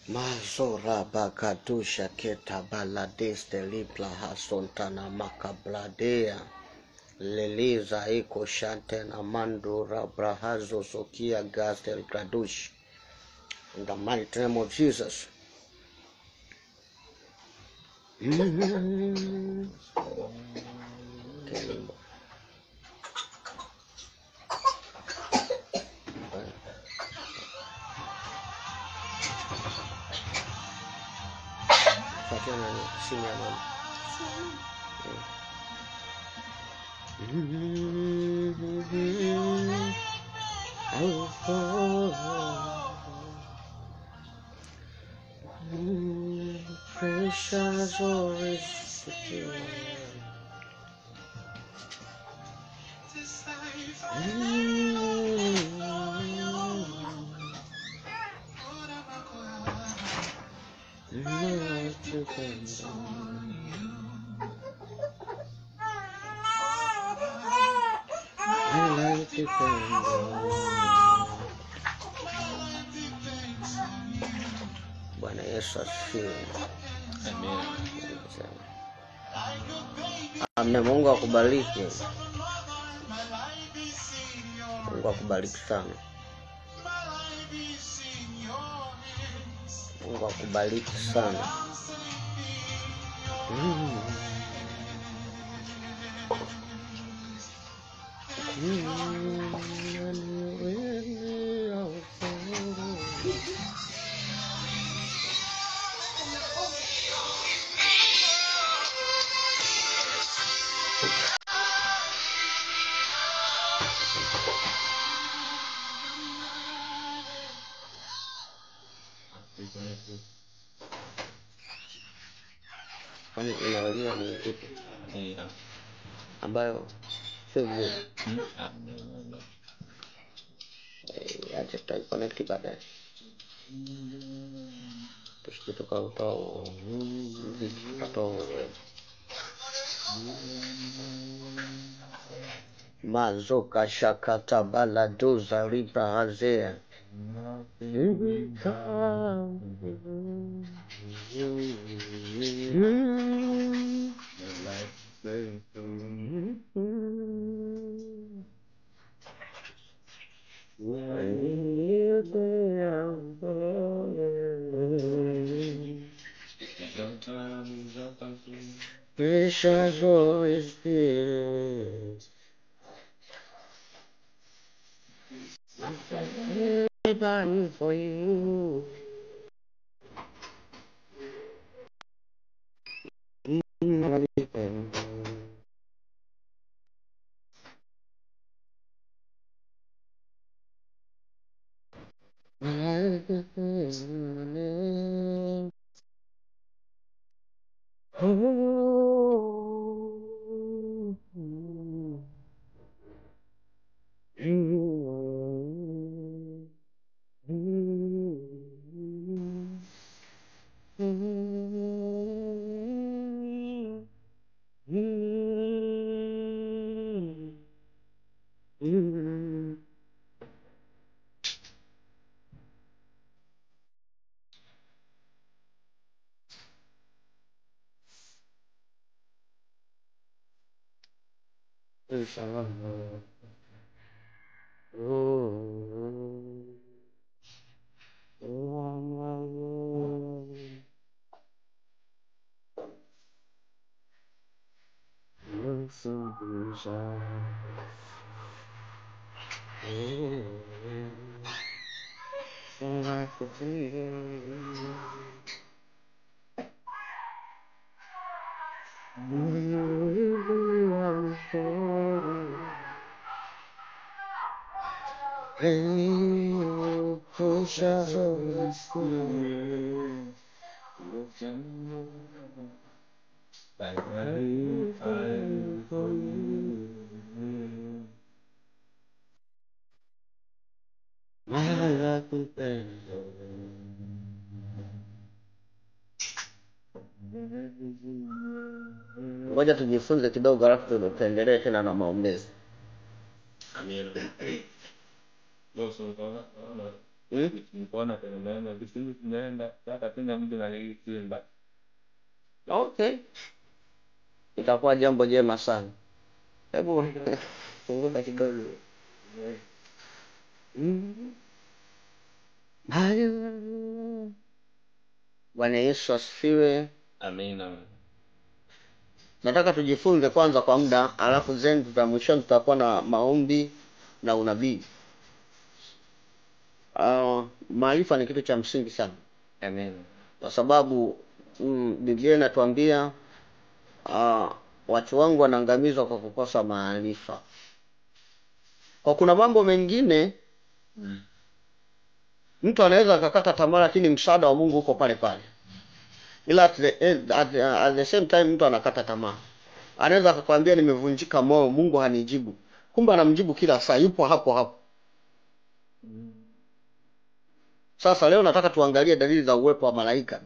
Mazora bakatusha keta baladeste lipla hasontana makabladea leliza iko shante na mandura brahazo sokia gastel gradush. In the mighty name of Jesus. Precious always Bwana Yesu asifiwe. Amen. Mungu akubariki. Mungu akubariki sana. Mungu akubariki sana. Kwani inawalia ni kitu ambayo sio acha tuconnect baadaye. Tusitoka utao mazoka shakata baladoza libra hazea precious Holy Spirit, I'm for you. Ngoja tujifunze kidogo alafu tuendelee tena na maombezi. Amina. Mbona tunaenda vizuri, tunaenda hata tena mtu anayekuimba. Okay. Itakuwa jambo jema sana. Hebu funguka kidogo. Bwana Yesu asifiwe. Amina. Nataka tujifunze kwanza kwa muda, alafu then tutamwisho tutakuwa na maombi na unabii. Maarifa ni kitu cha msingi sana. Amen. Kwa sababu Biblia inatuambia watu wangu wanaangamizwa kwa kukosa maarifa. Kwa kuna mambo mengine mtu anaweza akakata tamaa, lakini msaada wa Mungu uko pale pale. Ila at the same time mtu anakata tamaa. Anaweza akakwambia nimevunjika moyo, Mungu hanijibu. Kumbe anamjibu kila saa, yupo hapo hapo. Sasa leo nataka tuangalie dalili za uwepo wa malaika.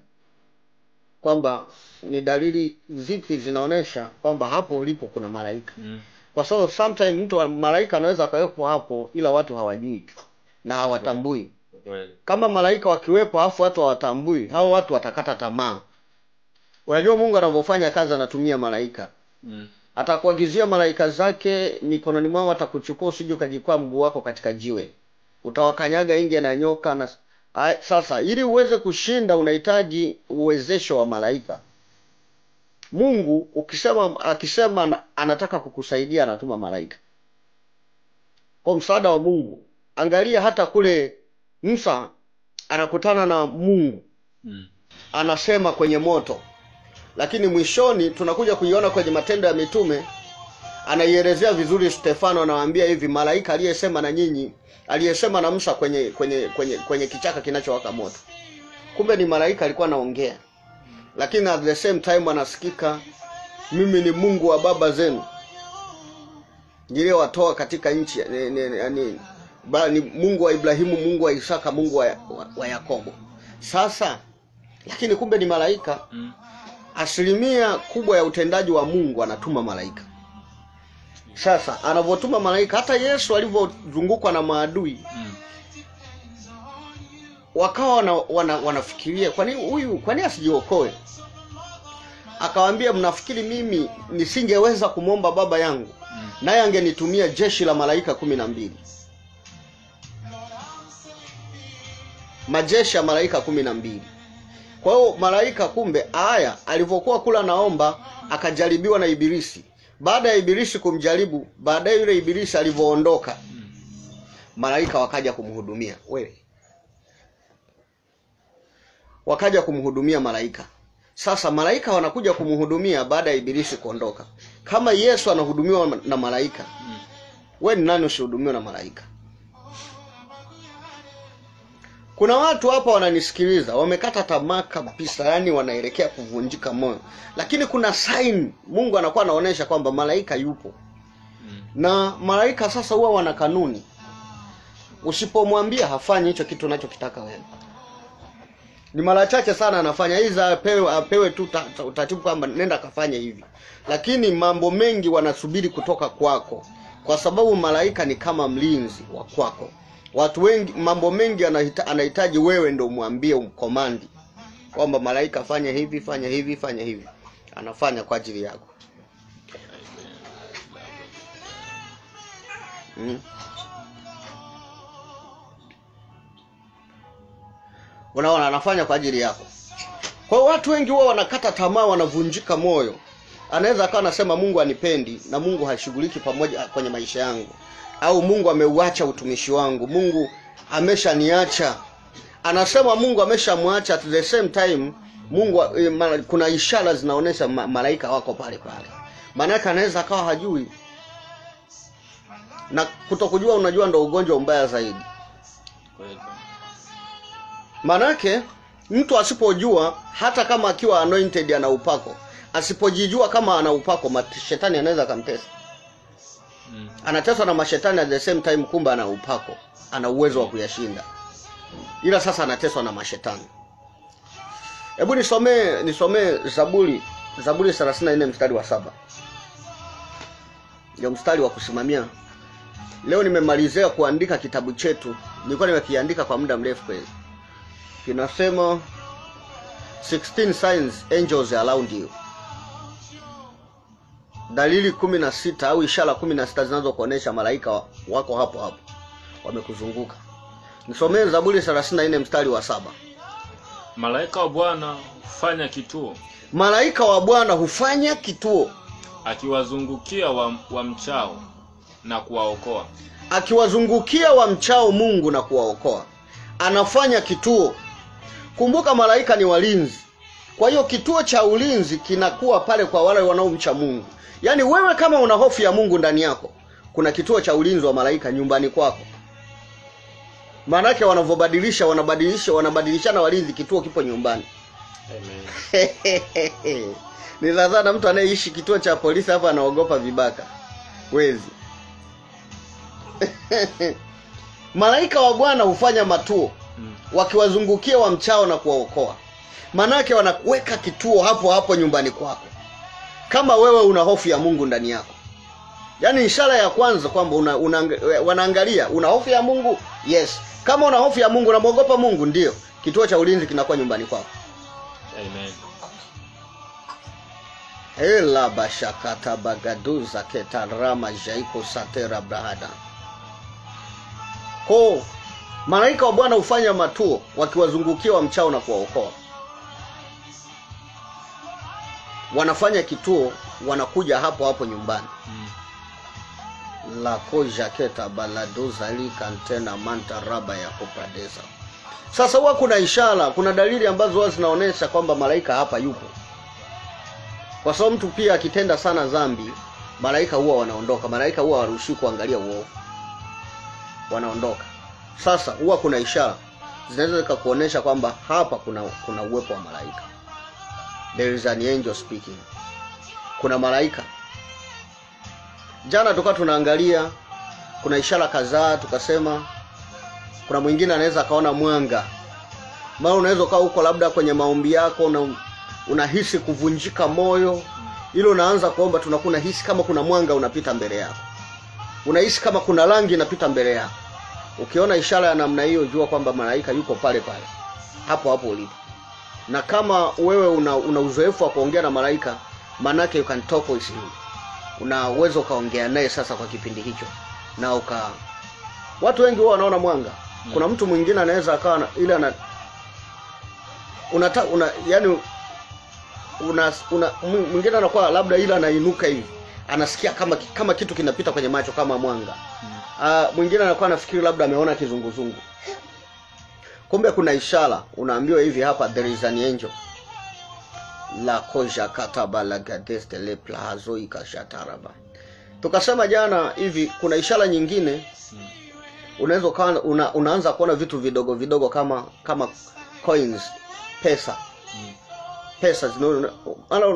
Kwamba ni dalili zipi zinaonesha kwamba hapo ulipo kuna malaika. Kwa sababu sometimes mtu wa malaika anaweza akawepo hapo ila watu hawajui na hawatambui. Kama malaika wakiwepo afu watu hawatambui, hao watu watakata tamaa. Unajua Mungu anavyofanya kazi, anatumia malaika. Atakuagizia malaika zake mikononi mwao, atakuchukua usije ukajikwaa mguu wako katika jiwe. Utawakanyaga inge na nyoka na sasa ili uweze kushinda unahitaji uwezesho wa malaika. Mungu akisema anataka kukusaidia anatuma malaika. Kwa msaada wa Mungu. Angalia hata kule Musa anakutana na Mungu. Anasema kwenye moto. Lakini mwishoni tunakuja kuiona kwenye Matendo ya Mitume, anaielezea vizuri Stefano, anawaambia hivi, malaika aliyesema na nyinyi, aliyesema na Musa kwenye kichaka kinachowaka moto. Kumbe ni malaika alikuwa anaongea. Lakini at the same time anasikika, mimi ni Mungu wa baba zenu, niliyewatoa katika nchi ni Mungu wa Ibrahimu, Mungu wa Isaka, Mungu wa Yakobo. Sasa lakini kumbe ni malaika. Asilimia kubwa ya utendaji wa Mungu anatuma malaika. Sasa anavotuma malaika, hata Yesu alivyozungukwa na maadui, wakawa wanafikiria kwani asijiokoe. Akawaambia, mnafikiri mimi nisingeweza kumwomba baba yangu naye angenitumia jeshi la malaika 12? Majeshi ya malaika 12. Kwa hiyo malaika kumbe alivyokuwa kula naomba akajaribiwa na Ibilisi. Baada ya Ibilisi kumjaribu, baadaye yule Ibilisi alivyoondoka, malaika wakaja kumhudumia. Wakaja kumhudumia malaika. Sasa malaika wanakuja kumhudumia baada ya Ibilisi kuondoka. Kama Yesu anahudumiwa na malaika, wewe ni nani usihudumiwe na malaika? Kuna watu hapa wananisikiliza, wamekata tamaa kabisa, yani wanaelekea kuvunjika moyo. Lakini kuna sign Mungu anakuwa anaonesha kwamba malaika yupo. Na malaika sasa huwa wana kanuni. Usipomwambia hafanyi hicho kitu unachokitaka wewe. Ni mara chache sana anafanya hizo, apewe tu utaratibu kwamba nenda kafanya hivi. Lakini mambo mengi wanasubiri kutoka kwako. Kwa sababu malaika ni kama mlinzi wa kwako. Watu wengi mambo mengi anahitaji wewe ndio umwambie, umkomandi kwamba malaika fanya hivi, fanya hivi, fanya hivi. Anafanya kwa ajili yako. Unaona, anafanya kwa ajili yako. Kwa watu wengi wao wanakata tamaa, wanavunjika moyo. Anaweza akawa anasema Mungu anipendi na Mungu hashughuliki pamoja kwenye maisha yangu. Au Mungu ameuacha utumishi wangu, Mungu ameshaniacha. Anasema Mungu ameshamwacha, at the same time Mungu kuna ishara zinaonesha malaika wako pale pale. Maana anaweza akawa hajui. Na kutokujua unajua ndio ugonjwa mbaya zaidi. Manake mtu asipojua, hata kama akiwa anointed ana upako, asipojijua kama ana upako, shetani anaweza kumtesa. Anateswa na mashetani at the same time, kumbe ana upako, ana uwezo wa kuyashinda. Ila sasa anateswa na mashetani. Hebu nisomee Zaburi 34 mstari wa 7. Ndio mstari wa kusimamia leo nimemalizia kuandika kitabu chetu. Nilikuwa nimekiandika kwa muda mrefu kweli. Kinasema 16 signs angels around you. Dalili 16 au ishara 16 zinazokuonesha malaika wako hapo hapo wamekuzunguka. Nisomee Zaburi 34 mstari wa 7. Malaika wa Bwana hufanya kituo. Malaika wa Bwana hufanya kituo akiwazungukia wa mchao na kuwaokoa. Akiwazungukia wa mchao Mungu na kuwaokoa. Anafanya kituo. Kumbuka malaika ni walinzi. Kwa hiyo kituo cha ulinzi kinakuwa pale kwa wale wanaomcha Mungu. Yaani wewe kama una hofu ya Mungu ndani yako, kuna kituo cha ulinzi wa malaika nyumbani kwako. Maana yake wanabadilishana walinzi, kituo kipo nyumbani. Amen. Ni lazima mtu anayeishi kituo cha polisi hapa anaogopa vibaka. Wezi. Malaika wa Bwana hufanya matuo wakiwazungukia wa mchao na kuwaokoa. Maana yake wanaweka kituo hapo hapo nyumbani kwako. Kama wewe una hofu ya Mungu ndani yako. Yaani ishara ya kwanza kwamba wanaangalia una hofu ya Mungu. Yes. Kama una hofu ya Mungu na muogopa Mungu, ndio kituo cha ulinzi kinakuwa nyumbani kwako. Amen. Ela bashakata bagaduza ketarama jaiko satera brahada. Malaika wa Bwana hufanya matuo wakiwazungukia wa mchao na kuwaokoa. Wanafanya kituo, wanakuja hapo hapo nyumbani. La koja keta baladuza likantena manta raba ya kupradesa. Sasa huwa kuna ishara, kuna dalili ambazo huwa zinaonesha kwamba malaika hapa yupo. Kwa sababu mtu pia akitenda sana dhambi, malaika huwa wanaondoka. Malaika huwa hawaruhusiwi kuangalia uovu. Wanaondoka. Sasa huwa kuna ishara zinaweza zikakuonesha kwamba hapa kuna uwepo wa malaika. There is an angel speaking. Kuna malaika. Jana tulikuwa tunaangalia kuna ishara kadhaa, tukasema kuna mwingine anaweza kaona mwanga. Maana unaweza kaa huko labda kwenye maombi yako na unahisi kuvunjika moyo. Ile unaanza kuomba tunakuna hisi kama kuna mwanga unapita mbele yako. Unahisi kama kuna rangi inapita mbele yako. Ukiona ishara ya namna hiyo, jua kwamba malaika yuko pale pale. Hapo hapo ulipo. Na kama wewe una uzoefu wa kuongea na malaika, manake you can talk with him. Unaweza kaongea naye sasa kwa kipindi hicho. Na watu wengi wao wanaona mwanga. Kuna mtu mwingine anaweza akawa ile yani mwingine anakuwa labda ile anainuka hivi. Anasikia kama kitu kinapita kwenye macho kama mwanga. Mwingine anakuwa anafikiri labda ameona kizunguzungu. Kumbe kuna ishara, unaambiwa hivi hapa, there is an angel. La koja kataba la gadeste le plazo ikashataraba. Tukasema jana hivi kuna ishara nyingine. Unaweza unaanza kuona vitu vidogo vidogo kama coins, pesa. Pesa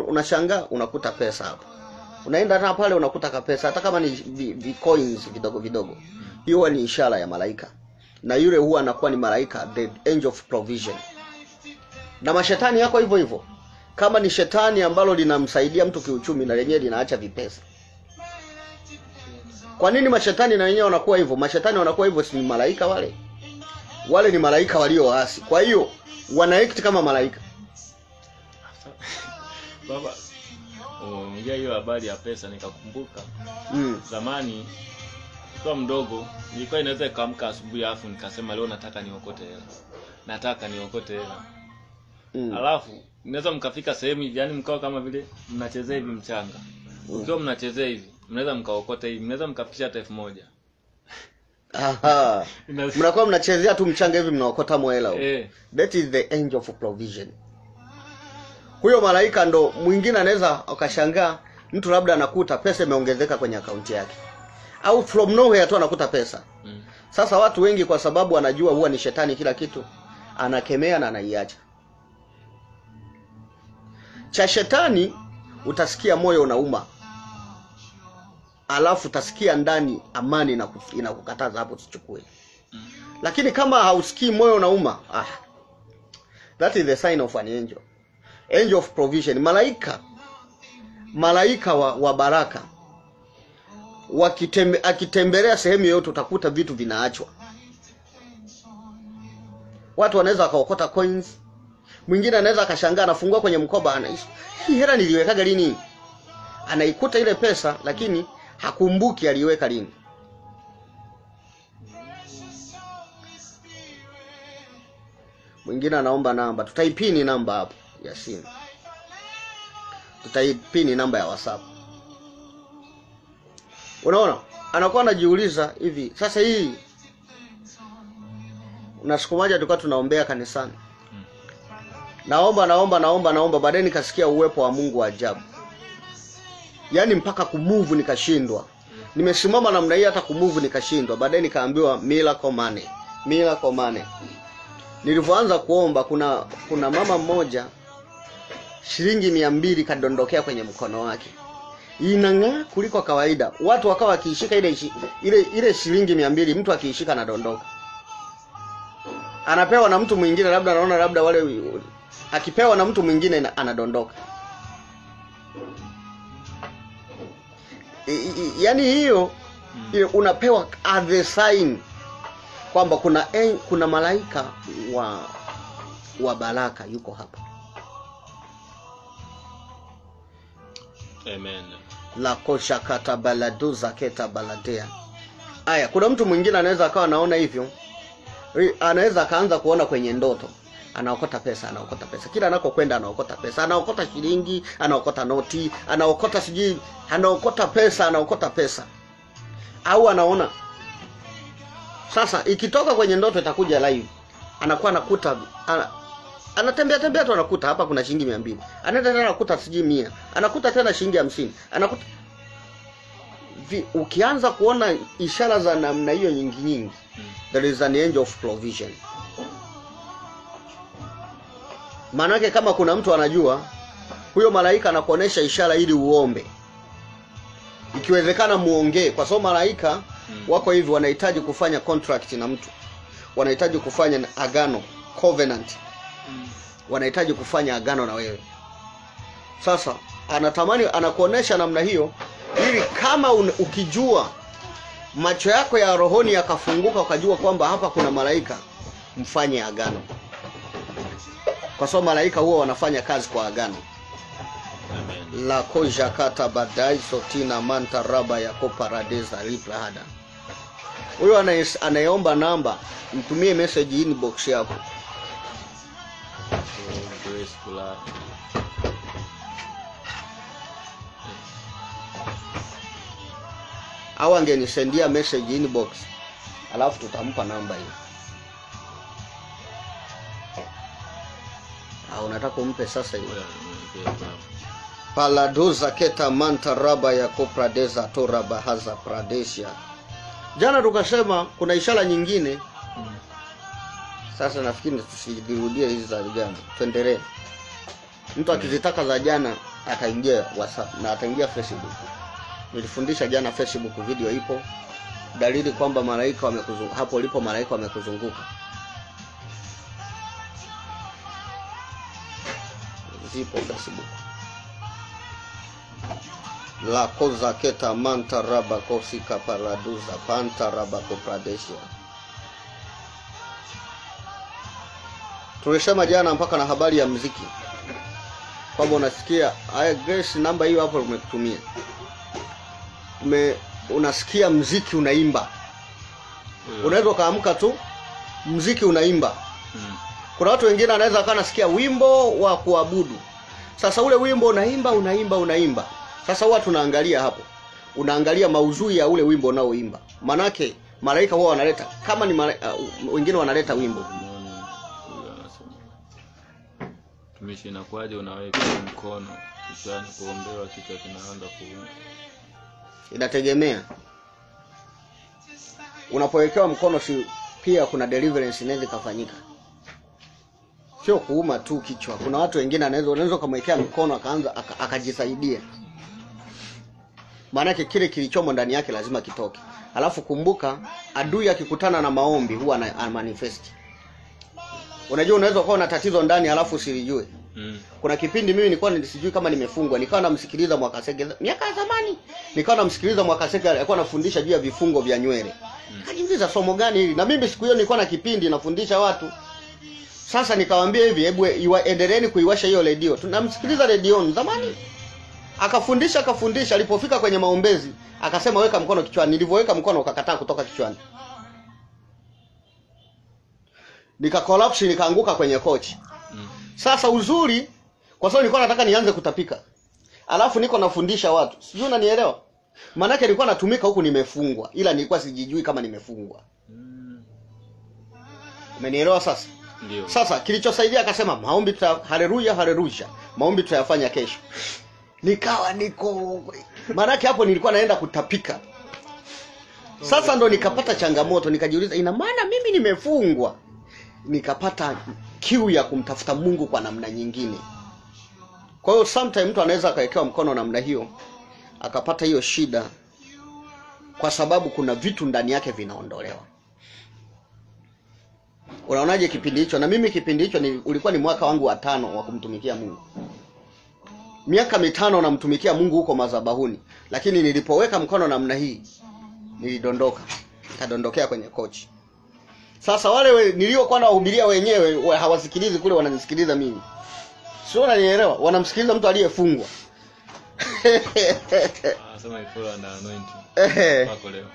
unashangaa unakuta pesa hapo. Unaenda na pale unakuta kapesa hata kama ni coins vidogo vidogo. Hiyo ni ishara ya malaika. Na yule huwa anakuwa ni malaika, the angel of provision. Na mashetani yako hivyo hivyo. Kama ni shetani ambalo linamsaidia mtu kiuchumi, na lenyewe linaacha vipesa. Kwa nini mashetani na wenyewe wanakuwa hivyo? Mashetani wanakuwa hivyo si malaika wale. Wale ni malaika walioasi. Kwa hiyo wanaekti kama malaika. Baba, ongea hiyo habari ya pesa nikakumbuka. Zamani kwa mdogo nilikuwa inaweza kuamka asubuhi afu nikasema leo nataka niokote hela. Nataka niokote hela. Alafu mnaweza mkafika sehemu yani mkao kama vile mnachezea hivi mchanga. Ukiwa mnachezea hivi, mnaweza mkaokota hivi, mnaweza mkafikisha hata 1000. Aha. Mnakuwa mnachezea tu mchanga hivi mnaokota hela huko. That is the angel of provision. Huyo malaika ndo mwingine anaweza akashangaa mtu labda anakuta pesa imeongezeka kwenye akaunti yake. Au from nowhere tu anakuta pesa. Sasa watu wengi kwa sababu anajua huwa ni shetani kila kitu, anakemea na anaiacha. Cha shetani utasikia moyo unauma. Alafu utasikia ndani amani inakukataza hapo usichukue. Lakini kama hausikii moyo unauma, that is the sign of an angel. Angel of provision. Malaika wa baraka. akitembelea sehemu yoyote utakuta vitu vinaachwa. Watu wanaweza kaokota coins. Mwingine anaweza akashangaa anafungua kwenye mkoba anaishi. Hii hela niliwekaga lini? Anaikuta ile pesa lakini hakumbuki aliweka lini. Mwingine anaomba namba. Tutaipini namba hapo ya simu. Tutaipini namba ya WhatsApp. Unaona? Anakuwa anajiuliza hivi, sasa hii na siku moja tulikuwa tunaombea kanisani. Naomba baadaye nikasikia uwepo wa Mungu wa ajabu. Yaani mpaka kumove nikashindwa. Nimesimama namna hii hata kumove nikashindwa. Baadaye nikaambiwa miracle money. Miracle money. Nilipoanza kuomba kuna mama mmoja shilingi 200 kadondokea kwenye mkono wake. Inang'aa kuliko kawaida. Watu wakawa akiishika ile shilingi 200, mtu akiishika anadondoka. Anapewa na mtu mwingine, labda anaona labda wale akipewa na mtu mwingine anadondoka. Yaani hiyo unapewa as a sign kwamba kuna malaika wa baraka yuko hapa. Amen. La kosha kata baladuza keta baladea. Aya, kuna mtu mwingine anaweza akawa anaona hivyo. Anaweza akaanza kuona kwenye ndoto. Anaokota pesa. Kila anakokwenda anaokota pesa. Anaokota shilingi, anaokota noti, anaokota sijui, anaokota pesa. Au anaona. Sasa ikitoka kwenye ndoto itakuja live. Anakuwa anakuta anatembea tu anakuta hapa kuna shilingi 200. Anaenda tena anakuta sijui 100. Anakuta tena shilingi 50. Anakuta ukianza kuona ishara za namna hiyo nyingi, there is an angel of provision. Maanake kama kuna mtu anajua, huyo malaika anakuonesha ishara ili uombe. Ikiwezekana muongee, kwa sababu malaika wako hivi wanahitaji kufanya contract na mtu. Wanahitaji kufanya agano, covenant. Wanahitaji kufanya agano na wewe. Sasa anatamani anakuonesha namna hiyo ili kama ukijua macho yako ya rohoni yakafunguka ukajua kwamba hapa kuna malaika, mfanye agano. Kwa sababu malaika huwa wanafanya kazi kwa agano. Amen. La koja kata badai sotina manta raba ya koparadeza liplahada. Huyo anayeomba namba, mtumie message inbox hapo. Au angenisendia message inbox, alafu tutampa namba hiyo. Au unataka umpe sasa hiyo? Paladoza keta manta raba ya kopradeza toraba haza pradesia. Jana tukasema kuna ishara nyingine. Sasa nafikiri tusirudie hizi za jana. Tuendelee. Mtu akizitaka za jana ataingia WhatsApp na ataingia Facebook. Nilifundisha jana Facebook, video ipo. Dalili kwamba malaika wamekuzunguka. Hapo ulipo malaika wamekuzunguka. Zipo Facebook. La koza keta manta raba kosika paraduza panta raba kopradesia. Tulisema jana mpaka na habari ya muziki. Kwamba unasikia, Grace namba hiyo hapo umekutumia. Unasikia muziki unaimba. Unaweza kaamka tu muziki unaimba. Kuna watu wengine anaweza kana nasikia wimbo wa kuabudu. Sasa ule wimbo unaimba. Sasa huwa tunaangalia hapo. Unaangalia maudhui ya ule wimbo unaoimba. Manake malaika huwa wanaleta kama ni wengine wanaleta wimbo. Tumishi inakuaje unaweka mkono kichwani kuombewa kichwa kinaanza kuuma? Inategemea. Unapowekewa mkono si pia kuna deliverance inaweza kufanyika. Sio kuuma tu kichwa. Kuna watu wengine unaweza kumwekea mkono akaanza akajisaidia. Maana kile kilichomo ndani yake lazima kitoke. Alafu kumbuka, adui akikutana na maombi huwa ana manifest. Unajua unaweza kuwa na tatizo ndani alafu usilijue. Kuna kipindi mimi nilikuwa sijui kama nimefungwa, nikawa namsikiliza Mwakasege miaka ya zamani. Nikawa namsikiliza Mwakasege alikuwa anafundisha juu ya vifungo vya nywele. Kajiuliza somo gani hili? Na mimi siku hiyo nilikuwa na kipindi nafundisha watu. Sasa nikamwambia hivi, hebu endeleeni kuiwasha hiyo radio. Tunamsikiliza radio zamani. Akafundisha, alipofika kwenye maombezi, akasema weka mkono kichwani. Nilivyoweka mkono ukakataa kutoka kichwani. Collapse, nikaanguka kwenye kochi. Sasa uzuri, kwa sababu nilikuwa nataka nianze kutapika. Alafu niko nafundisha watu. Sijui unanielewa? Maana yake nilikuwa natumika huku nimefungwa, ila nilikuwa sijijui kama nimefungwa. Umenielewa sasa? Ndio. Sasa kilichosaidia akasema maombi haleluya. Maombi tutayafanya kesho. Nikawa niko maana yake hapo nilikuwa naenda kutapika. Sasa ndo nikapata changamoto, nikajiuliza ina maana mimi nimefungwa. Nikapata kiu ya kumtafuta Mungu kwa namna nyingine. Kwa hiyo sometimes mtu anaweza akawekewa mkono namna hiyo akapata hiyo shida kwa sababu kuna vitu ndani yake vinaondolewa. Unaonaje kipindi hicho? Na mimi kipindi hicho ulikuwa ni mwaka wangu wa 5 wa kumtumikia Mungu. Miaka 5 namtumikia Mungu huko madhabahuni, lakini nilipoweka mkono namna hii nilidondoka. Nikadondokea kwenye kochi. Sasa wale niliokuwa nawahubiria wenyewe hawasikilizi kule, wananisikiliza mimi. Sio, unanielewa? Wanamsikiliza mtu aliyefungwa. Sema ifola na anointing. Wako leo.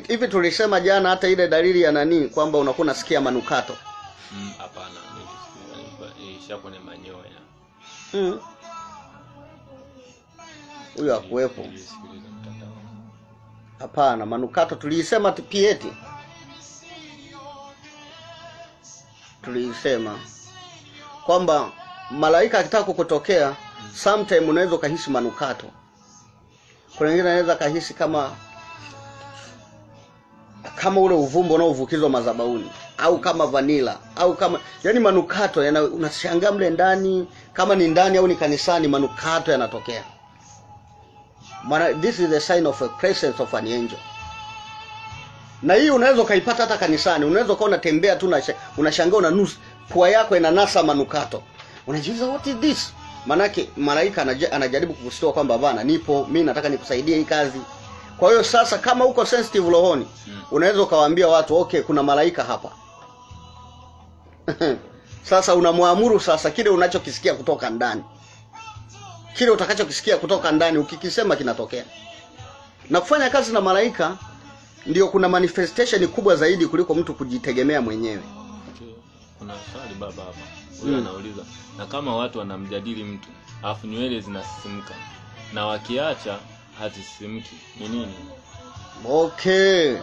Hivi tulisema jana hata ile dalili ya nani kwamba unakuwa unasikia manukato. Hapana, nilisikia ishapo ni manyoya. Huyo hakuepo. Hapana, manukato tulisema pieti. Tulisema kwamba malaika akitaka kukutokea sometime unaweza kahisi manukato. Kuna wengine anaweza kahisi kama ule uvumbo unaovukizwa madhabahuni, au kama vanilla, au kama yani manukato unashangaa mle ndani, kama ni ndani au ni kanisani, manukato yanatokea. This is the sign of a presence of an angel. Na hii unaweza kaipata hata kanisani. Unaweza kuwa unatembea tu unashangaa unanusa pua yako inanasa manukato. Unajiuliza what is this? Manake malaika anajaribu kukusitoa kwamba bana nipo, mimi nataka nikusaidie hii kazi. Kwa hiyo sasa kama uko sensitive rohoni, unaweza ukawaambia watu okay, kuna malaika hapa. Sasa unamwamuru sasa kile unachokisikia kutoka ndani. Kile utakachokisikia kutoka ndani ukikisema kinatokea. Na kufanya kazi na malaika ndio kuna manifestation kubwa zaidi kuliko mtu kujitegemea mwenyewe. Kuna swali baba hapa. Huyu anauliza, na kama watu wanamjadili mtu, alafu nywele zinasisimka na wakiacha hazisimki, ni nini? Okay.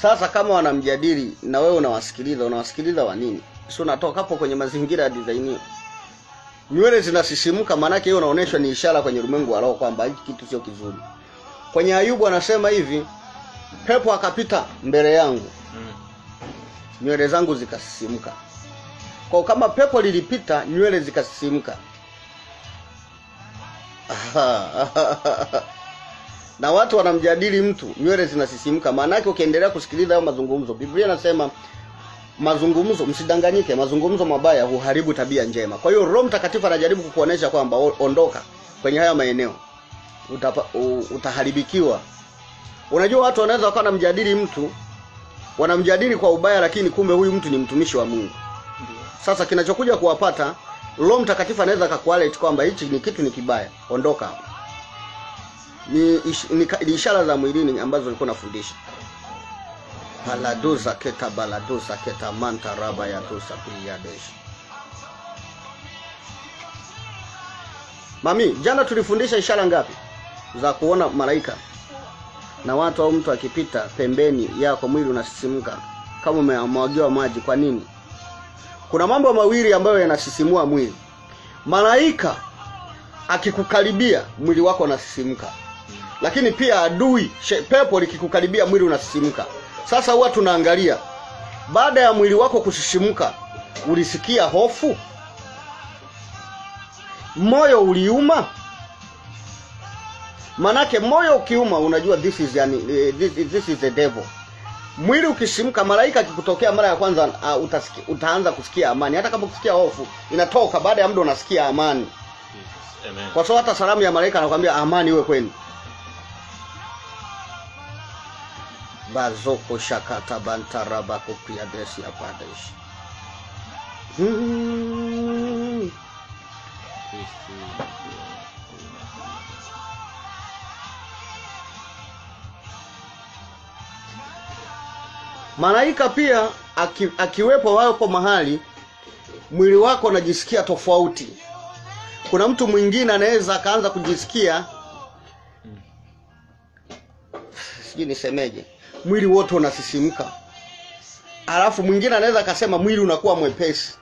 Sasa kama wanamjadili na wewe unawasikiliza wa nini? Sio unatoka hapo kwenye mazingira ya design. Nywele zinasisimka maana yake hiyo inaonyesha ni ishara kwenye ulimwengu wa roho kwamba hiki kitu sio kizuri. Kwenye Ayubu anasema hivi, pepo akapita mbele yangu. Nywele zangu zikasisimka. Kwa kama pepo lilipita, nywele zikasisimka. Na watu wanamjadili mtu, nywele zinasisimka. Maana yake ukiendelea kusikiliza hayo mazungumzo, Biblia inasema mazungumzo, msidanganyike, mazungumzo mabaya huharibu tabia njema. Kwa hiyo Roho Mtakatifu anajaribu kukuonesha kwamba ondoka kwenye haya maeneo, utaharibikiwa. Unajua watu wanaweza wakawa wanamjadili mtu, wanamjadili kwa ubaya, lakini kumbe huyu mtu ni mtumishi wa Mungu. Sasa kinachokuja kuwapata, Roho Mtakatifu anaweza akakualert kwamba hichi ni kitu ni kibaya, ondoka. Ni ishara za mwilini ambazo nilikuwa nafundisha. Baladuza keta manta raba ya tusa piyadesh. Mami, jana tulifundisha ishara ngapi za kuona malaika? Na watu au mtu akipita pembeni yako mwili unasisimka kama umemwagiwa maji. Kwa nini? Kuna mambo mawili ambayo yanasisimua mwili. Malaika akikukaribia mwili wako unasisimka. Lakini pia adui, pepo likikukaribia mwili unasisimka. Sasa huwa tunaangalia, baada ya mwili wako kusisimuka, ulisikia hofu? Moyo uliuma? Manake moyo ukiuma unajua this is the devil. Mwili ukisimka, malaika akikutokea mara ya kwanza utaanza kusikia amani. Hata kama kusikia hofu inatoka, baada ya muda unasikia amani. Amen. Kwa sababu hata salamu ya malaika anakuambia amani iwe kwenu. Bazoko shakata bantaraba kupia desi ya padesh. Malaika pia akiwepo wapo mahali, mwili wako unajisikia tofauti. Kuna mtu mwingine anaweza akaanza kujisikia, sijui nisemeje, mwili wote unasisimka. Alafu mwingine anaweza akasema mwili unakuwa mwepesi.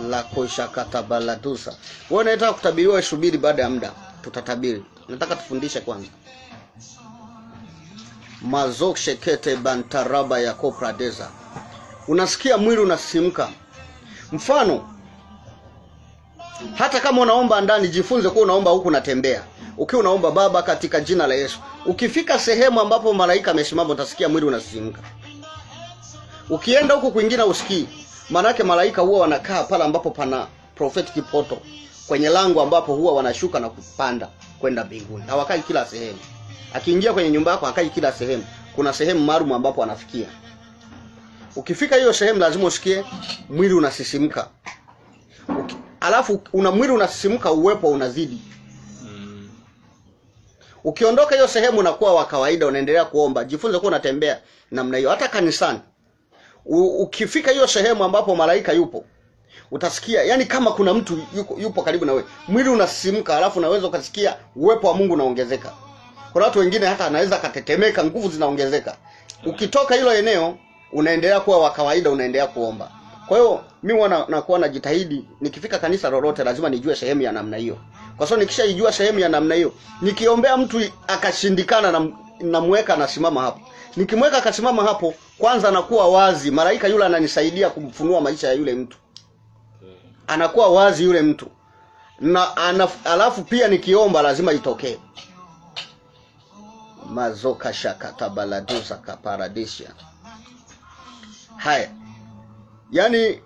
La kosha katabaladusa. Wewe unataka kutabiriwa, subiri baada ya muda tutatabiri. Nataka tufundishe kwanza. Mazok shekete bantaraba ya kopradeza. Unasikia mwili unasisimka. Mfano, hata kama unaomba ndani, jifunze kuwa unaomba huku unatembea. Ukiwa unaomba Baba katika jina la Yesu, ukifika sehemu ambapo malaika amesimama utasikia mwili unasisimka. Ukienda huku kwingine usikii. Maana yake malaika huwa wanakaa pale ambapo pana prophetic portal, kwenye lango ambapo huwa wanashuka na kupanda kwenda mbinguni. Hawakai kila sehemu. Akiingia kwenye nyumba yako hakai kila sehemu. Kuna sehemu maalum ambapo anafikia. Ukifika hiyo sehemu lazima usikie mwili unasisimka. Alafu mwili unasisimka, uwepo unazidi. Ukiondoka hiyo sehemu unakuwa wa kawaida, unaendelea kuomba. Jifunze kuwa unatembea namna hiyo hata kanisani. Ukifika hiyo sehemu ambapo malaika yupo, utasikia yani kama kuna mtu yupo karibu na wewe. Mwili unasisimka, alafu unaweza ukasikia uwepo wa Mungu unaongezeka. Kuna watu wengine hata anaweza katetemeka, nguvu zinaongezeka. Ukitoka hilo eneo unaendelea kuwa wa kawaida, unaendelea kuomba. Kwa hiyo mimi nakuwa najitahidi nikifika kanisa lolote lazima nijue sehemu ya namna hiyo. Kwa sababu nikishaijua sehemu ya namna hiyo, nikiombea mtu akashindikana na mweka anasimama hapo. Nikimweka akasimama hapo, kwanza anakuwa wazi. Malaika yule ananisaidia kumfunua maisha ya yule mtu. Anakuwa wazi yule mtu. Na alafu pia nikiomba lazima itokee. Mazoka shakata baladusa kaparadisia. Haya. Yaani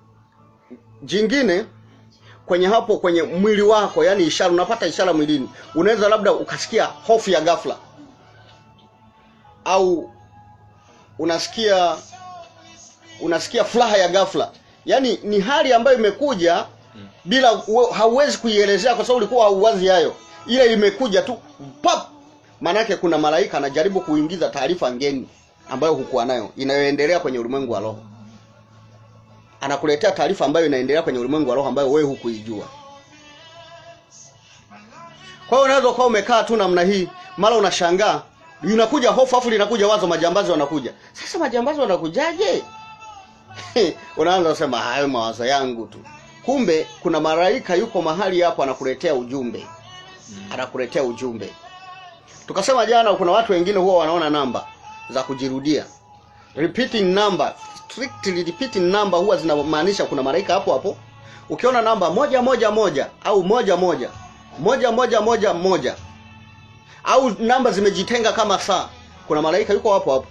jingine kwenye hapo kwenye mwili wako, yani ishara, unapata ishara mwilini. Unaweza labda ukasikia hofu ya ghafla. Au unasikia furaha ya ghafla. Yani ni hali ambayo imekuja bila hauwezi kuielezea kwa sababu ulikuwa hauwazi hayo. Ile imekuja tu pop. Maana yake kuna malaika anajaribu kuingiza taarifa ngeni ambayo hukuwa nayo, inayoendelea kwenye ulimwengu wa roho. Anakuletea taarifa ambayo inaendelea kwenye ulimwengu wa roho ambayo wewe hukuijua. Kwa hiyo unaweza kuwa umekaa tu namna hii, mara unashangaa inakuja hofu, afu linakuja wazo, majambazi wanakuja. Sasa majambazi wanakujaje? Unaanza kusema hayo mawazo yangu tu. Kumbe kuna malaika yuko mahali hapo anakuletea ujumbe. Anakuletea ujumbe. Tukasema jana kuna watu wengine huwa wanaona namba za kujirudia. Repeating number, strictly repeating number huwa zinamaanisha kuna malaika hapo hapo. Ukiona namba 111 au 11, 1111 au namba zimejitenga kama saa, kuna malaika yuko hapo hapo.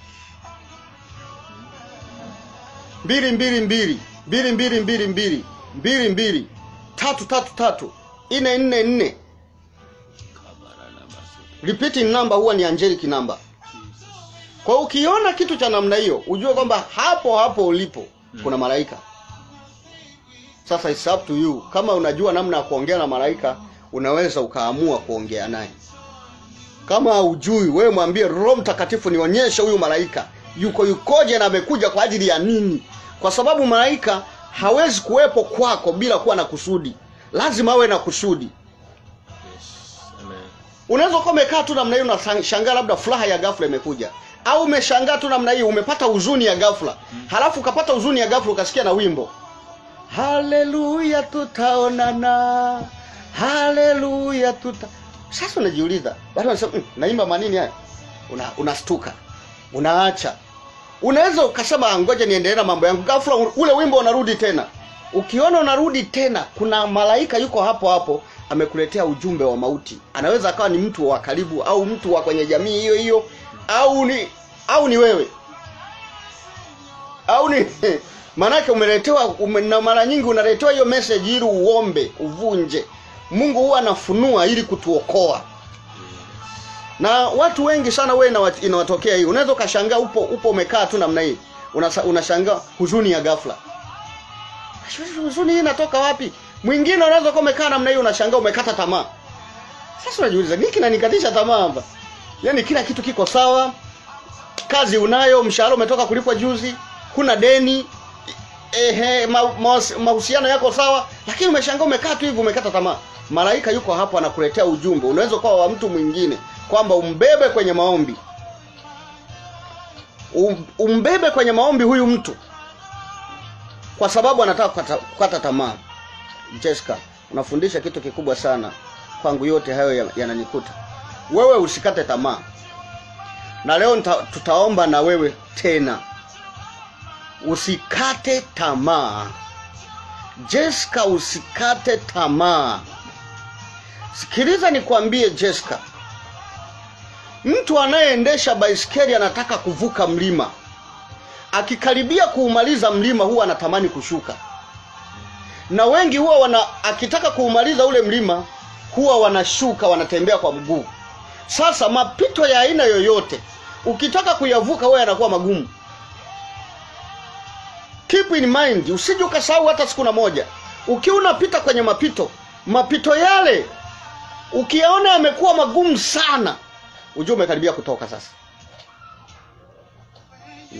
222, 2222, 22, 333, 444. Repeating number huwa ni angelic number. Kwa ukiona kitu cha namna hiyo, ujue kwamba hapo hapo ulipo kuna malaika. Sasa it's up to you. Kama unajua namna ya kuongea na malaika, unaweza ukaamua kuongea naye. Kama hujui, wewe mwambie Roho Mtakatifu nionyeshe huyu malaika yukoje na amekuja kwa ajili ya nini? Kwa sababu malaika hawezi kuwepo kwako bila kuwa na kusudi. Lazima awe na kusudi. Unaweza kuwa umekaa tu namna hiyo unashangaa labda furaha ya ghafla imekuja. Au umeshangaa tu namna hiyo umepata huzuni ya ghafla. Halafu ukapata huzuni ya ghafla ukasikia na wimbo. Haleluya tutaonana. Haleluya Sasa unajiuliza, watu wanasema naimba manini haya? Unastuka. Unaacha. Unaweza ukasema ngoja niendelee na mambo yangu. Ghafla ule wimbo unarudi tena. Ukiona unarudi tena, kuna malaika yuko hapo hapo amekuletea ujumbe wa mauti. Anaweza akawa ni mtu wa karibu au mtu wa kwenye jamii hiyo hiyo, au ni wewe. Au ni manake umeletewa na mara nyingi unaletewa hiyo message ili uombe, uvunje. Mungu huwa anafunua ili kutuokoa. Na watu wengi sana wewe inawatokea hii. Unaweza ukashangaa upo umekaa tu namna hii. Unashangaa huzuni ya ghafla. Huzuni hii inatoka wapi? Mwingine unaweza kuwa umekaa namna hii unashangaa umekata tamaa. Sasa unajiuliza nini kinanikatisha tamaa hapa? Yaani kila kitu kiko sawa. Kazi unayo, mshahara umetoka kulipwa juzi, kuna deni, mahusiano yako sawa, lakini umeshangaa umekaa tu hivi umekata tamaa. Malaika yuko hapo anakuletea ujumbe. Unaweza kuwa wa mtu mwingine kwamba umbebe kwenye maombi. Umbebe kwenye maombi huyu mtu kwa sababu anataka kukata tamaa. Jessica, unafundisha kitu kikubwa sana. Kwangu yote hayo yananikuta. Wewe usikate tamaa. Na leo tutaomba na wewe tena. Usikate tamaa. Jessica, usikate tamaa. Sikiliza nikwambie Jessica. Mtu anayeendesha baisikeli anataka kuvuka mlima. Akikaribia kuumaliza mlima huwa anatamani kushuka. Na wengi huwa akitaka kuumaliza ule mlima huwa wanashuka, wanatembea kwa mguu. Sasa mapito ya aina yoyote ukitaka kuyavuka wewe yanakuwa magumu. Keep in mind, usije ukasahau hata siku na moja. Ukiwa unapita kwenye mapito yale ukiyaona yamekuwa magumu sana, ujue umekaribia kutoka sasa.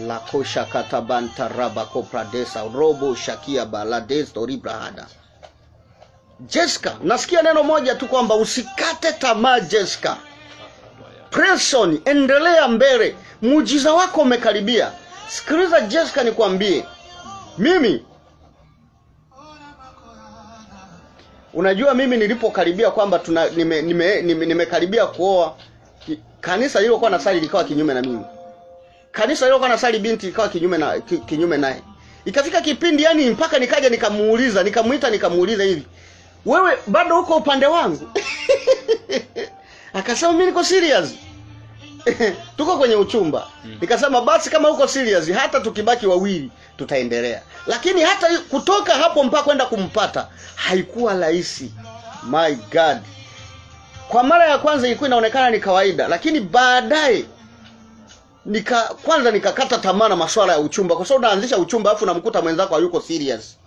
La kosha katabanta rabako pradesa robo shakia balades oribrahada. Jessica, nasikia neno moja tu kwamba usikate tamaa Jessica. Press on, endelea mbele. Muujiza wako umekaribia. Sikiliza Jessica nikwambie. Mimi unajua mimi nilipokaribia kwamba nimekaribia kuoa, kanisa lililokuwa nasali likawa kinyume na mimi. Kanisa lililokuwa nasali binti likawa kinyume naye. Ikafika kipindi yani mpaka nikaja nikamuuliza hivi, wewe bado uko upande wangu? Akasema mimi niko serious. Tuko kwenye uchumba. Nikasema basi kama uko serious hata tukibaki wawili tutaendelea. Lakini hata kutoka hapo mpaka kwenda kumpata haikuwa rahisi. My God. Kwa mara ya kwanza ilikuwa inaonekana ni kawaida, lakini baadaye kwanza nikakata tamaa na masuala ya uchumba, kwa sababu unaanzisha uchumba afu unamkuta mwenzako hayuko serious.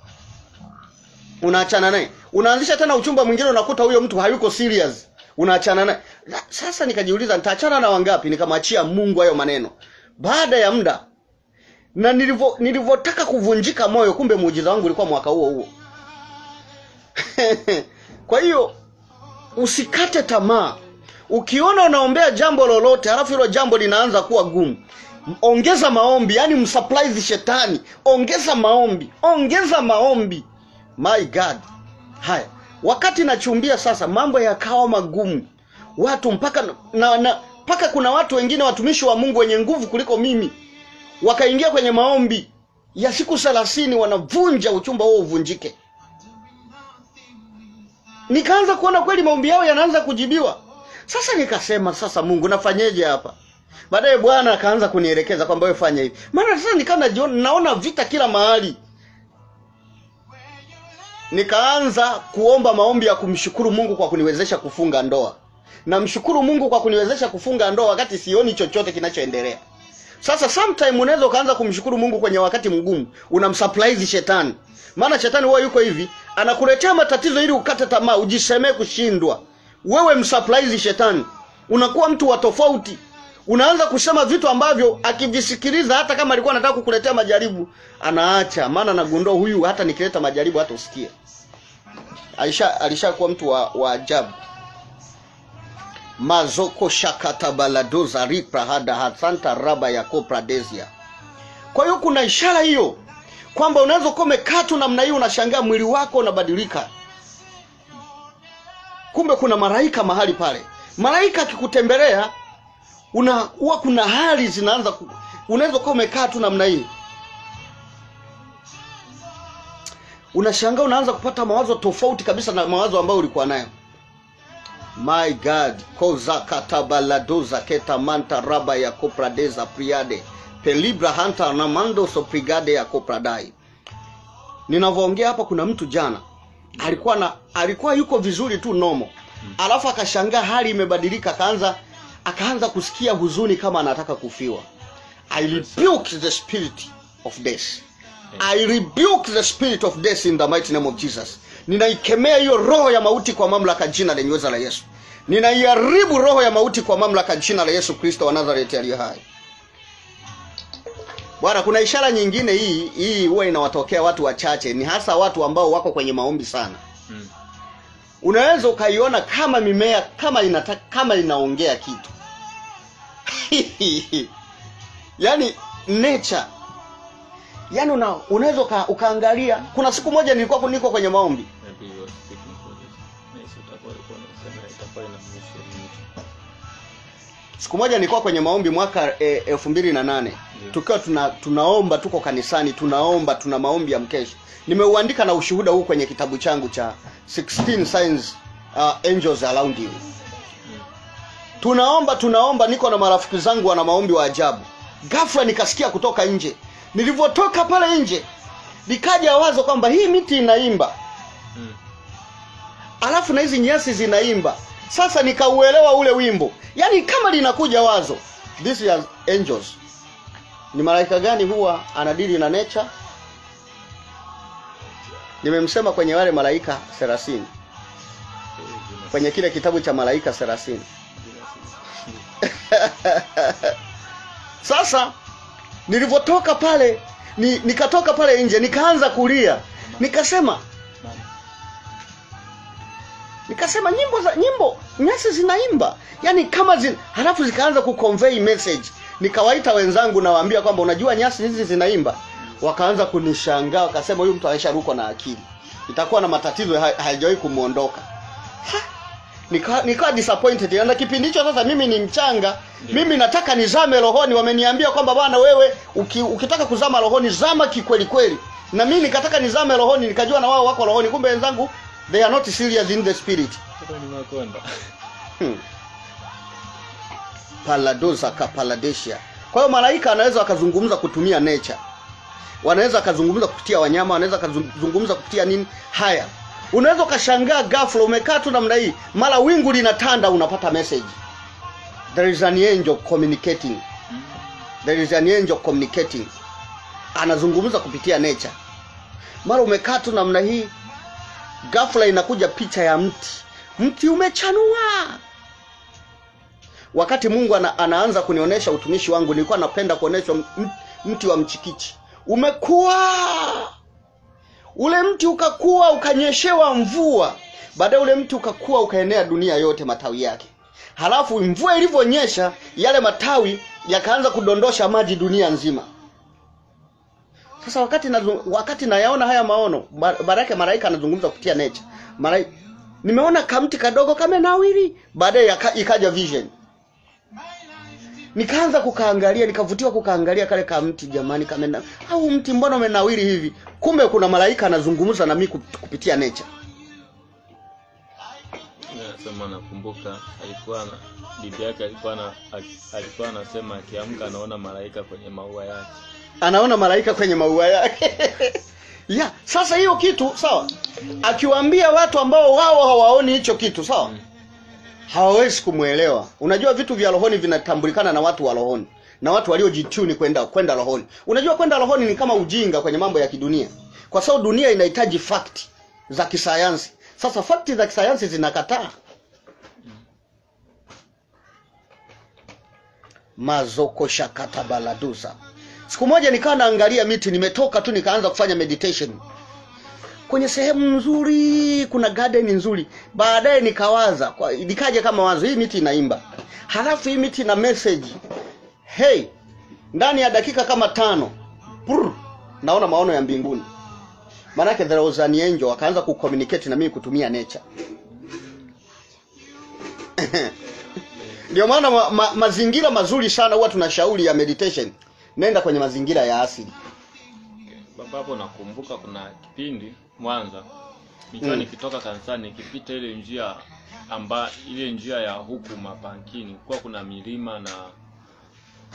Unaachana naye. Unaanzisha tena uchumba mwingine unakuta huyo mtu hayuko serious. Unaachana naye. Sasa nikajiuliza nitaachana na wangapi? Nikamwachia Mungu hayo maneno. Baada ya muda na nilivotaka kuvunjika moyo, kumbe muujiza wangu ulikuwa mwaka huo. Kwa hiyo usikate tamaa. Ukiona unaombea jambo lolote halafu hilo jambo linaanza kuwa gumu, ongeza maombi, yani msurprise shetani. Ongeza maombi. My God. Haya, wakati nachumbia sasa mambo yakawa magumu. Watu mpaka kuna watu wengine watumishi wa Mungu wenye nguvu kuliko mimi wakaingia kwenye maombi ya siku 30 wanavunja uchumba huo uvunjike. Nikaanza kuona kweli maombi yao yanaanza kujibiwa. Sasa nikasema sasa Mungu nafanyeje hapa? Baadaye Bwana akaanza kunielekeza kwamba wewe fanya hivi. Maana sasa nikaanza naona vita kila mahali. Nikaanza kuomba maombi ya kumshukuru Mungu kwa kuniwezesha kufunga ndoa. Namshukuru Mungu kwa kuniwezesha kufunga ndoa wakati sioni chochote kinachoendelea. Sasa sometime unaweza kaanza kumshukuru Mungu kwenye wakati mgumu, unamsurprise shetani. Maana shetani huwa yuko hivi, anakuletea matatizo ili ukate tamaa, ujisemee kushindwa. Wewe msurprise shetani. Unakuwa mtu wa tofauti. Unaanza kusema vitu ambavyo akivisikiliza hata kama alikuwa anataka kukuletea majaribu, anaacha. Maana nagundua huyu hata nikileta majaribu hata usikie. Alishakuwa mtu wa ajabu. Mazoko shakata baladoza ripra hada hasanta raba ya kopradesia. Kwa hiyo kuna ishara hiyo kwamba unaweza kuwa umekaa tu namna hiyo unashangaa mwili wako unabadilika. Kumbe kuna malaika mahali pale. Malaika akikutembelea huwa kuna hali zinaanza unaweza kuwa umekaa tu namna hii. Unashangaa unaanza kupata mawazo tofauti kabisa na mawazo ambayo ulikuwa nayo. My God, koza katabaladoza keta manta raba ya kopradeza priade pelibra hanta na mando so prigade ya kopradai. Ninavyoongea hapa kuna mtu jana alikuwa yuko vizuri tu nomo, alafu akashangaa hali imebadilika, akaanza kusikia huzuni kama anataka kufiwa. I rebuke the spirit of death. I rebuke the spirit of death in the mighty name of Jesus. Ninaikemea hiyo roho ya mauti kwa mamlaka jina lenye uweza la Yesu. Ninaiharibu roho ya mauti kwa mamlaka jina la Yesu Kristo wa Nazareti aliye hai. Bwana, kuna ishara nyingine hii huwa inawatokea watu wachache, ni hasa watu ambao wako kwenye maombi sana. Unaweza ukaiona kama mimea kama inaongea kitu. Yaani nature. Yaani unaweza ukaangalia. Kuna siku moja niko kwenye maombi. Siku moja nilikuwa kwenye maombi mwaka 2008. Tukiwa tunaomba, tuko kanisani, tuna maombi ya mkesho. Nimeuandika na ushuhuda huu kwenye kitabu changu cha 16 signs angels around you. Tunaomba, niko na marafiki zangu wana maombi wa ajabu. Ghafla nikasikia kutoka nje. Nilivyotoka pale nje, nikaja wazo kwamba hii miti inaimba. Alafu na hizi nyasi zinaimba. Sasa nikauelewa ule wimbo. Yaani kama linakuja wazo, this is angels. Ni malaika gani huwa anadili na nature? Nimemsema kwenye wale malaika 30. Kwenye kile kitabu cha malaika 30. Sasa nilivyotoka pale, nikatoka pale nje, nikaanza kulia. Nikasema nyimbo nyasi zinaimba. Yaani kama halafu zikaanza kuconvey message. Nikawaita wenzangu na waambia kwamba unajua nyasi hizi zinaimba. Wakaanza kunishangaa, wakasema huyu mtu aisharuko na akili. Itakuwa na matatizo haijawahi kumuondoka. Nikawa disappointed. Na kipindi hicho sasa mimi ni mchanga. Mimi nataka nizame rohoni. Wameniambia kwamba bwana wewe ukitaka kuzama rohoni zama kikweli kweli. Na mimi nikataka nizame rohoni, nikajua na wao wako rohoni, kumbe wenzangu they are not serious in the spirit. Paladosa kapaladesia. Kwa hiyo malaika anaweza wakazungumza kutumia nature. Wanaweza wakazungumza kupitia wanyama, wanaweza wakazungumza kupitia nini? Haya. Unaweza ukashangaa ghafla umekaa tu namna hii, mara wingu linatanda, unapata message. There is an angel communicating. There is an angel communicating. Anazungumza kupitia nature. Mara umekaa tu namna hii, ghafla inakuja picha ya mti. Mti umechanua. Wakati Mungu anaanza kunionyesha utumishi wangu, nilikuwa napenda kuonyeshwa mti wa mchikichi. Umekua. Ule mti ukakua, ukanyeshewa mvua. Baadaye ule mti ukakua, ukaenea dunia yote matawi yake. Halafu mvua ilivyonyesha, yale matawi yakaanza kudondosha maji dunia nzima. Sasa wakati nayaona haya maono, baraka malaika anazungumza kupitia nature. Nimeona kamti kadogo kamenawiri, baadaye ikaja vision. Nikaanza kukaangalia, nikavutiwa kukaangalia kale kamti, jamani kamena. Au mti mbona umenawiri hivi? Kumbe kuna malaika anazungumza na mimi kupitia nature. Sema nakumbuka bibi yake alikuwa anasema akiamka anaona malaika kwenye maua yake. Anaona malaika kwenye maua yake. Ya, sasa hiyo kitu sawa. Akiwaambia watu ambao wao hawaoni hicho kitu sawa. Hawawezi kumuelewa. Unajua vitu vya rohoni vinatambulikana na watu wa rohoni, na watu waliojituni kwenda rohoni. Unajua kwenda rohoni ni kama ujinga kwenye mambo ya kidunia. Kwa sababu dunia inahitaji fact za kisayansi. Sasa fact za kisayansi zinakataa. Mazoko shakata baladusa. Siku moja nikawa naangalia miti, nimetoka tu nikaanza kufanya meditation. Kwenye sehemu nzuri, kuna garden nzuri. Baadaye nikawaza, nikaja kama wazo, hii miti inaimba. Halafu hii miti na message. Hey, ndani ya dakika kama 5, naona maono ya mbinguni. Manake there was an angel, wakaanza kucommunicate na mimi kutumia nature. Ndio maana mazingira mazuri sana huwa tunashauri ya meditation. Nenda kwenye mazingira ya asili. Baba, hapo nakumbuka kuna kipindi Mwanza Nikiwa nikitoka kanisani nikipita ile njia ya huku Mapankini, kwa kuna milima na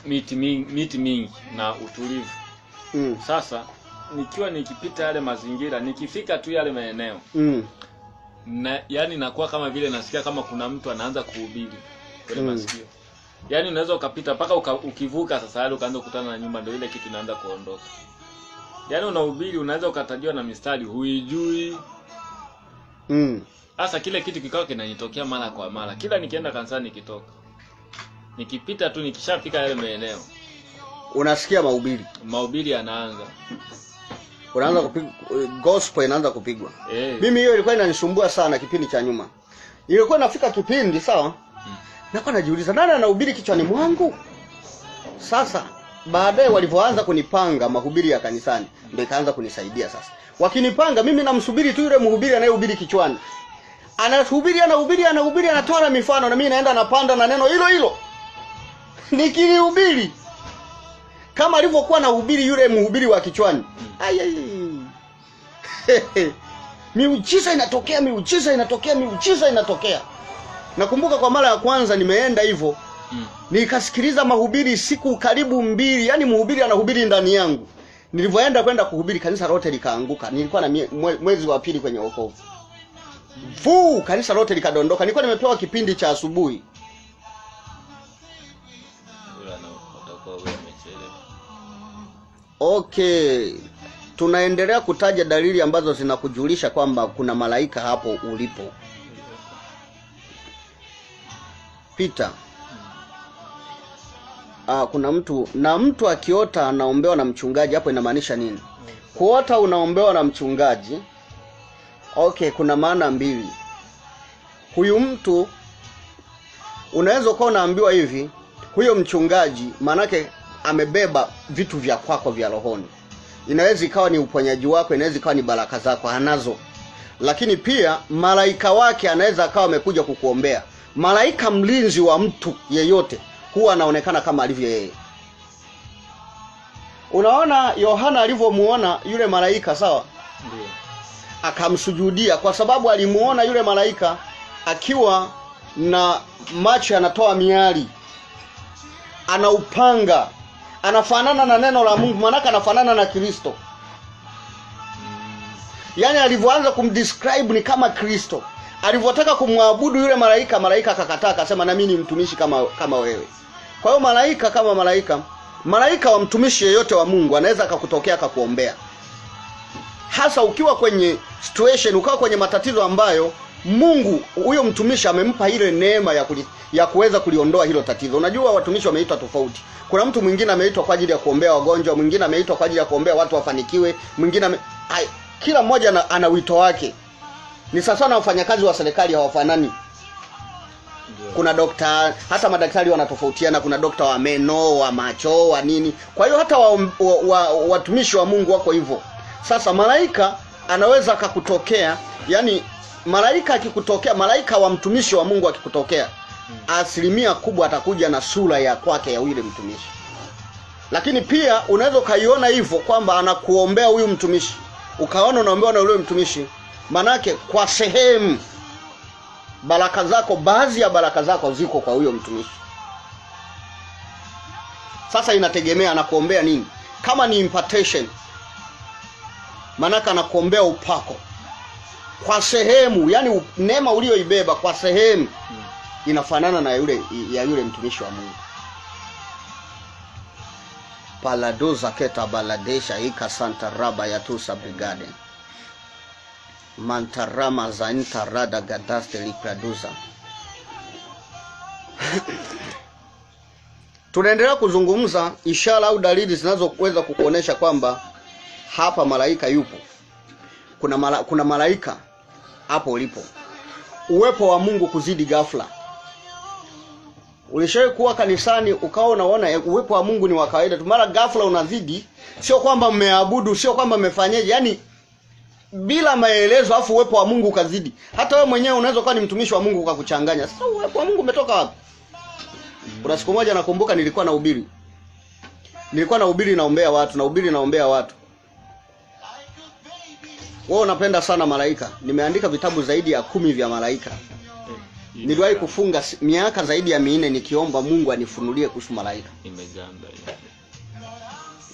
miti mingi na utulivu. Sasa nikiwa nikipita yale mazingira, nikifika tu yale maeneo na yani nakuwa kama vile nasikia kama kuna mtu anaanza kuhubiri kwenye masikio. Yani unaweza ukapita paka ukivuka sasa yale ukaanza kukutana na nyumba, ndio ile kitu inaanza kuondoka. Yani unahubiri, unaweza ukatajiwa na mistari huijui. Sasa kile kitu kikao kinanitokea mara kwa mara. Kila nikienda kanisani nikitoka, nikipita tu nikishafika yale maeneo, unasikia mahubiri yanaanza. Unaanza kupigwa gospel, inaanza kupigwa. Mimi hiyo ilikuwa inanisumbua sana kipindi cha nyuma. Ilikuwa nafika kipindi sawa, nakuwa najiuliza nani anahubiri kichwani mwangu. Sasa baadaye walipoanza kunipanga mahubiri ya kanisani, ndio ikaanza kunisaidia sasa. Wakinipanga mimi namsubiri tu yule mhubiri anayehubiri kichwani. Anahubiri anatoa mifano, na mimi naenda napanda na neno hilo hilo. Nikilihubiri kama alivyokuwa anahubiri yule mhubiri wa kichwani. Miujiza inatokea. Nakumbuka kwa mara ya kwanza nimeenda hivyo. Nikasikiliza mahubiri siku karibu 2, yani mhubiri anahubiri ndani yangu. Nilivyoenda kwenda kuhubiri, kanisa lote likaanguka. Nilikuwa na mwezi wa 2 kwenye wokovu. Kanisa lote likadondoka. Nilikuwa nimepewa kipindi cha asubuhi. Okay. Tunaendelea kutaja dalili ambazo zinakujulisha kwamba kuna malaika hapo ulipo. Peter. Kuna mtu akiota anaombewa na mchungaji, hapo inamaanisha nini? Kuota unaombewa na mchungaji. Okay, kuna maana 2. Huyu mtu unaweza kuwa unaambiwa hivi, huyo mchungaji manake amebeba vitu vya kwako vya rohoni. Inaweza ikawa ni uponyaji wako, inaweza ikawa ni baraka zako anazo. Lakini pia malaika wake anaweza akawa amekuja kukuombea. Malaika mlinzi wa mtu yeyote huwa anaonekana kama alivyo yeye. Unaona Yohana alivyomuona yule malaika, sawa? Ndio. Akamsujudia kwa sababu alimuona yule malaika akiwa na macho yanatoa miali. Ana upanga. Anafanana na neno la Mungu, maana anafanana na Kristo. Yaani alivyoanza kumdescribe ni kama Kristo. Alivyotaka kumwabudu yule malaika akakataa, akasema na mimi ni mtumishi kama wewe. Kwa hiyo malaika wa mtumishi yeyote wa Mungu anaweza akakutokea akakuombea. Hasa ukiwa kwenye situation, ukiwa kwenye matatizo ambayo Mungu huyo mtumishi amempa ile neema ya kuweza kuliondoa hilo tatizo. Unajua watumishi wameitwa tofauti. Kuna mtu mwingine ameitwa kwa ajili ya kuombea wagonjwa, mwingine ameitwa kwa ajili ya kuombea watu wafanikiwe, mwingine kila mmoja ana wito wake. Ni sasa na wafanyakazi wa serikali hawafanani. Kuna hata madaktari wanatofautiana, kuna dokta wa meno, wa macho, wa nini. Kwa hiyo hata watumishi wa Mungu wako hivyo. Sasa malaika anaweza akakutokea, yani malaika akikutokea, malaika wa mtumishi wa Mungu akikutokea, asilimia kubwa atakuja na sura ya kwake ya yule mtumishi. Lakini pia unaweza kaiona hivyo kwamba anakuombea huyu mtumishi. Ukaona unaombewa na yule mtumishi, manake kwa sehemu baraka zako, baadhi ya baraka zako ziko kwa huyo mtumishi. Sasa inategemea anakuombea nini. Kama ni impartation, manaka anakuombea upako kwa sehemu, yani neema ulioibeba kwa sehemu inafanana na yule mtumishi wa Mungu. Paladoza keta baladesha ika santa raba ya tusa brigade mantarama za intarada gadaste lipraduza. Tunaendelea kuzungumza ishara au dalili zinazoweza kukuonesha kwamba hapa malaika yupo. Kuna malaika hapo ulipo. Uwepo wa Mungu kuzidi ghafla. Ulishawahi kuwa kanisani ukawa unaona uwepo wa Mungu ni wa kawaida tu, mara ghafla unazidi, sio kwamba mmeabudu, sio kwamba mmefanyaje, yani bila maelezo afu uwepo wa Mungu ukazidi. Hata wewe mwenyewe unaweza kuwa ni mtumishi wa Mungu ukakuchanganya. Sasa uwepo wa Mungu umetoka wapi? Kuna siku moja nakumbuka nilikuwa nahubiri naombea watu. Wewe unapenda sana malaika. Nimeandika vitabu zaidi ya 10 vya malaika. Niliwahi kufunga miaka zaidi ya 4 nikiomba Mungu anifunulie kuhusu malaika. Imeganda.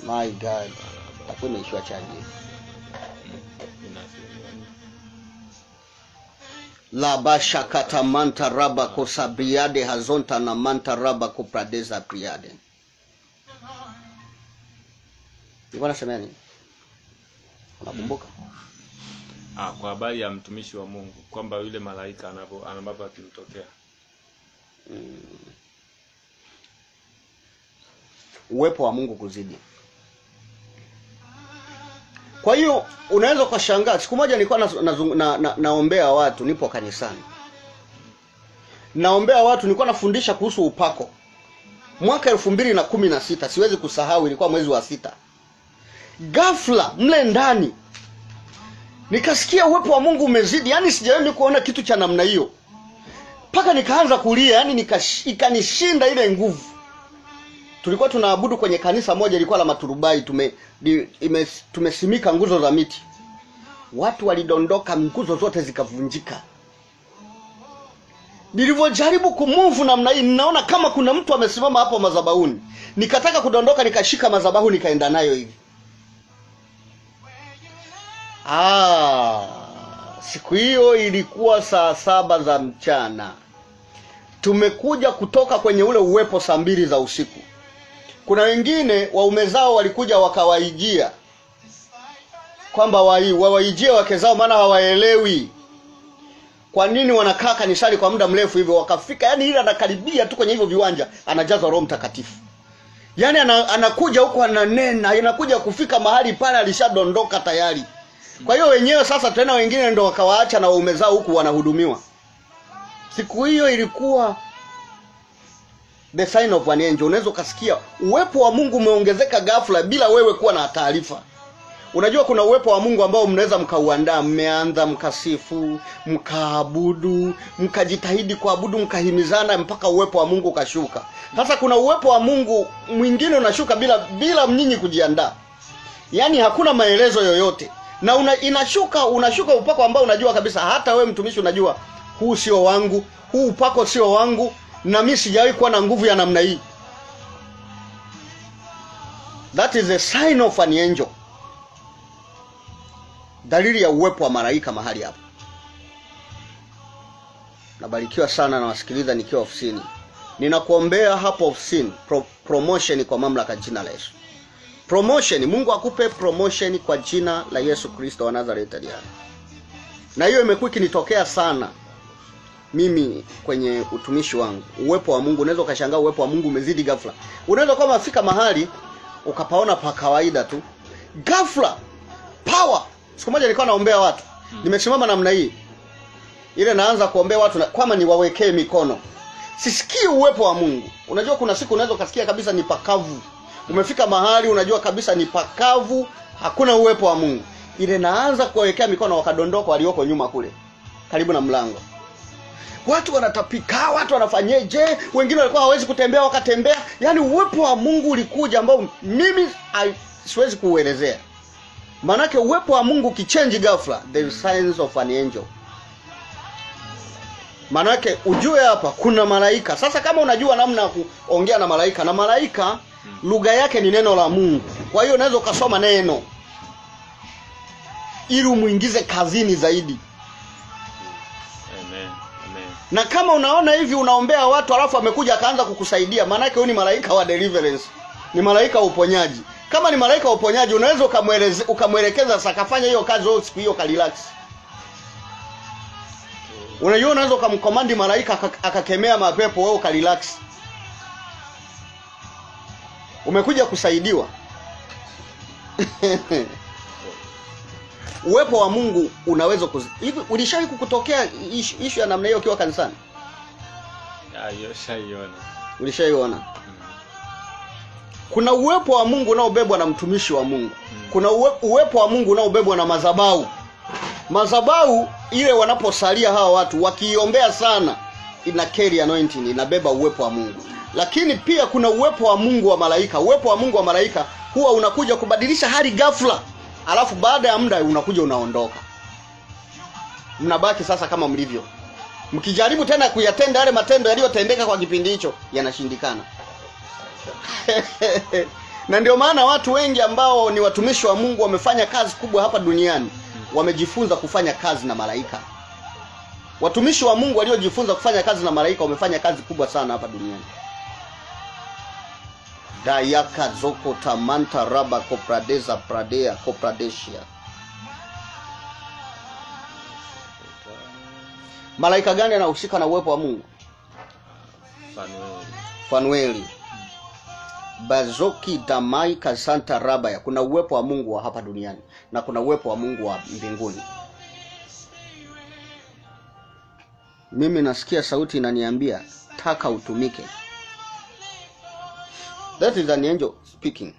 My God. Hakuna issue chaji. La basha kata manta raba kosabriade hazonta na manta raba kupradeza priade. Nilikuwa nasema nini? Unakumbuka? Kwa habari ya mtumishi wa Mungu kwamba yule malaika anapokuwa akimtokea. Uwepo wa Mungu kuzidi. Kwa hiyo unaweza kushangaa, siku moja nilikuwa naombea watu, nipo kanisani. Naombea watu, nilikuwa nafundisha kuhusu upako. Mwaka 2016, siwezi kusahau, ilikuwa mwezi wa 6. Ghafla mle ndani nikasikia uwepo wa Mungu umezidi, yani sijawahi kuona kitu cha namna hiyo. Paka nikaanza kulia, yani ikanishinda ile nguvu. Tulikuwa tunaabudu kwenye kanisa moja lilikuwa la maturubai, tumesimika nguzo za miti. Watu walidondoka, nguzo zote zikavunjika. Nilivyojaribu kumove namna hii, ninaona kama kuna mtu amesimama hapo madhabahuni. Nikataka kudondoka, nikashika madhabahu nikaenda nayo hivi. Siku hiyo ilikuwa saa 7 za mchana. Tumekuja kutoka kwenye ule uwepo saa 2 za usiku. Kuna wengine waume zao walikuja wakawaijia kwamba wawaijie wake zao, maana hawaelewi kwa nini wanakaa kanisani kwa muda mrefu hivyo. Wakafika, yani ile anakaribia tu kwenye hivyo viwanja anajazwa Roho Mtakatifu. Yani anakuja huko ananena, anakuja kufika mahali pale alishadondoka tayari. Kwa hiyo wenyewe sasa tena wengine ndio wakawaacha na waume zao huku wanahudumiwa. Siku hiyo ilikuwa the sign of an angel. Unaweza ukasikia uwepo wa Mungu umeongezeka ghafla bila wewe kuwa na taarifa. Unajua kuna uwepo wa Mungu ambao mnaweza mkauandaa, mmeanza mkasifu, mkaabudu, mkajitahidi kuabudu, mkahimizana mpaka uwepo wa Mungu ukashuka. Sasa kuna uwepo wa Mungu mwingine unashuka bila mnyinyi kujiandaa. Yaani hakuna maelezo yoyote. Na unashuka upako ambao unajua kabisa, hata wewe mtumishi unajua huu sio wangu, huu upako sio wangu, na mimi sijawahi kuwa na nguvu ya namna hii. That is a sign of an angel. Dalili ya uwepo wa malaika mahali hapa. Nabarikiwa sana na wasikiliza nikiwa ofisini. Ninakuombea hapo ofisini promotion kwa mamlaka jina la Yesu. Promotion, Mungu akupe promotion kwa jina la Yesu Kristo wa Nazareth aliye. Na hiyo imekuwa ikinitokea sana mimi kwenye utumishi wangu. Uwepo wa Mungu, unaweza ukashangaa uwepo wa Mungu umezidi ghafla. Unaweza kama afika mahali ukapaona pa kawaida tu, ghafla power. Siku moja nilikuwa naombea watu. Nimesimama namna hii. Ile naanza kuombea watu kama niwawekee mikono. Sisikii uwepo wa Mungu. Unajua kuna siku unaweza ukasikia kabisa ni pakavu. Umefika mahali unajua kabisa ni pakavu, hakuna uwepo wa Mungu. Ile naanza kuwawekea mikono wakadondoka walioko nyuma kule karibu na mlango. Watu wanatapika, watu wanafanyeje, wengine walikuwa hawezi kutembea wakatembea. Yaani uwepo wa Mungu ulikuja ambao mimi siwezi kuuelezea. Manake uwepo wa Mungu kichange ghafla, there is signs of an angel. Manake ujue hapa kuna malaika. Sasa kama unajua namna kuongea na malaika, na malaika lugha yake ni neno la Mungu. Kwa hiyo unaweza ukasoma neno ili umuingize kazini zaidi. Amen. Amen. Na kama unaona hivi unaombea watu alafu amekuja akaanza kukusaidia, maana yake huyu ni malaika wa deliverance. Ni malaika wa uponyaji. Kama ni malaika wa uponyaji unaweza ukamwelekeza sasa kafanya hiyo kazi au siku hiyo ka relax. Unajua unaweza ukamkomandi malaika akakemea mapepo wewe ka relax. Umekuja kusaidiwa. Uwepo wa Mungu unaweza hivi ulishawahi kukutokea issue ya namna hiyo ukiwa kanisani? Shaiona. Ulishaiona? Kuna uwepo wa Mungu unaobebwa na mtumishi wa Mungu. Kuna uwepo wa Mungu unaobebwa na madhabahu. Madhabahu ile wanaposalia hawa watu wakiombea sana ina carry anointing, inabeba uwepo wa Mungu. Lakini pia kuna uwepo wa Mungu wa malaika. Uwepo wa Mungu wa malaika huwa unakuja kubadilisha hali ghafla. alafu baada ya muda unakuja unaondoka. Mnabaki sasa kama mlivyo. Mkijaribu tena kuyatenda yale matendo yaliyotendeka kwa kipindi hicho, yanashindikana. Na ndio maana watu wengi ambao ni watumishi wa Mungu wamefanya kazi kubwa hapa duniani, wamejifunza kufanya kazi na malaika. Watumishi wa Mungu waliojifunza kufanya kazi na malaika wamefanya kazi kubwa sana hapa duniani. Dayaka zoko tamanta raba kopradeza pradea kopradeshia. Malaika gani anahusika na uwepo wa Mungu? Fanueli. Bazoki damai kasanta rabaya. Kuna uwepo wa Mungu wa hapa duniani na kuna uwepo wa Mungu wa mbinguni. Mimi nasikia sauti inaniambia taka utumike. That is an angel speaking.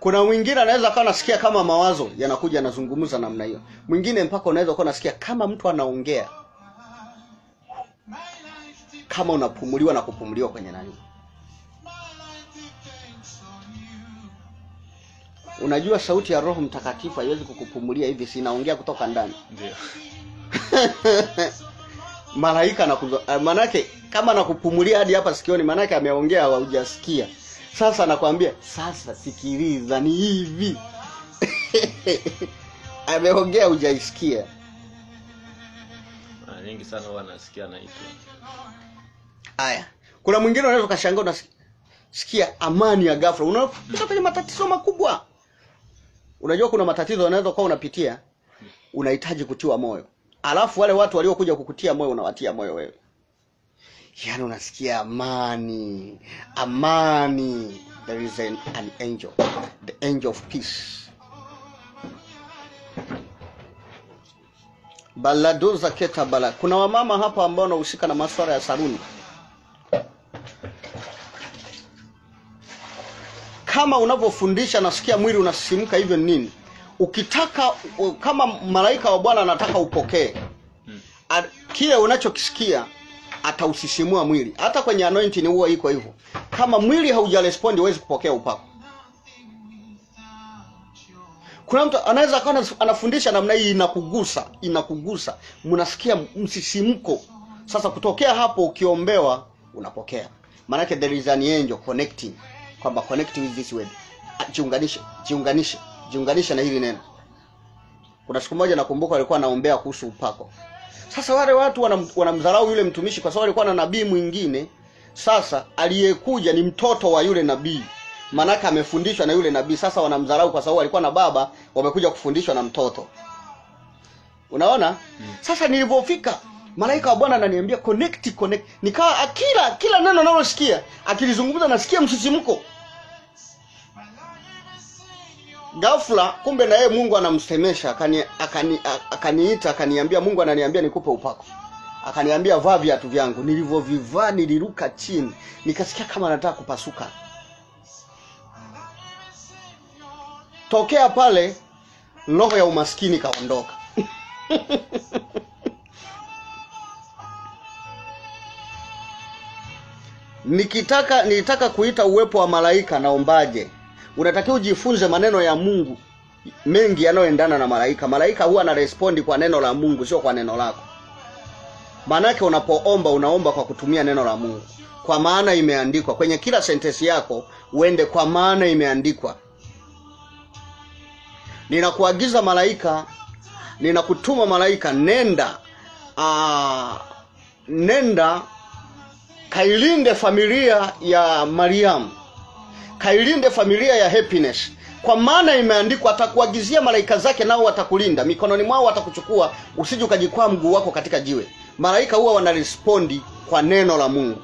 Kuna mwingine anaweza kuwa anasikia kama mawazo yanakuja yanazungumza namna hiyo. Mwingine mpaka unaweza kuwa unasikia kama mtu anaongea. Kama unapumuliwa na kupumuliwa kwenye nani. Unajua sauti ya Roho Mtakatifu haiwezi kukupumulia hivi, si inaongea kutoka ndani. Ndio. Malaika manake kama nakupumulia hadi hapa sikioni, manake ameongea hujasikia. Sasa nakwambia, sasa sikiliza ni hivi. Ameongea hujaisikia. Nyingi sana wanasikia naitwa. Haya. Kuna mwingine unaweza kashangaa unasikia amani ya ghafla. Unapita kwenye matatizo makubwa. Unajua kuna matatizo unaweza kuwa unapitia, unahitaji kutiwa moyo. Alafu wale watu waliokuja kukutia moyo unawatia moyo wewe. Yaani unasikia amani. Amani. There is an angel. The angel of peace. Baladoza keta bala. Kuna wamama hapa ambao wanahusika na masuala ya saluni. Kama unavyofundisha nasikia mwili unasisimka hivyo nini? Ukitaka kama malaika wa Bwana anataka upokee. Kile unachokisikia atausisimua mwili. Hata kwenye anointing huwa iko hivyo. Kama mwili haujarespond huwezi kupokea upako. Kuna mtu anaweza akawa anafundisha namna hii inakugusa. Mnasikia msisimko. Sasa kutokea hapo ukiombewa unapokea. Maana there is an angel connecting. Kwamba connect with this word. Jiunganishe na hili neno. Kuna siku moja nakumbuka walikuwa naombea kuhusu upako. Sasa wale watu wanamdharau yule mtumishi kwa sababu alikuwa na nabii mwingine. Sasa aliyekuja ni mtoto wa yule nabii. Manaka amefundishwa na yule nabii. Sasa wanamdharau kwa sababu alikuwa na baba, wamekuja kufundishwa na mtoto. Unaona? Sasa nilipofika, malaika wa Bwana ananiambia connect. Nikawa kila neno nalosikia, akilizungumza nasikia msisimko. Ghafla kumbe na yeye Mungu anamsemesha, akaniita, akaniambia Mungu ananiambia nikupe upako. Akaniambia vaa viatu vyangu. Nilivovivaa niliruka chini. Nikasikia kama nataka kupasuka. Tokea pale roho ya umaskini kaondoka. Nilitaka kuita uwepo wa malaika naombaje? Unatakiwa ujifunze maneno ya Mungu mengi yanayoendana na malaika. Malaika huwa anarespondi kwa neno la Mungu, sio kwa neno lako. Maana yake unapoomba unaomba kwa kutumia neno la Mungu. Kwa maana imeandikwa. Kwenye kila sentensi yako uende kwa maana imeandikwa. Ninakuagiza malaika, ninakutuma malaika, nenda kailinde familia ya Mariam. Kailinde familia ya Happiness. Kwa maana imeandikwa atakuagizia malaika zake nao watakulinda. Mikononi mwao watakuchukua usije ukajikwaa mguu wako katika jiwe. Malaika huwa wanarespondi kwa neno la Mungu.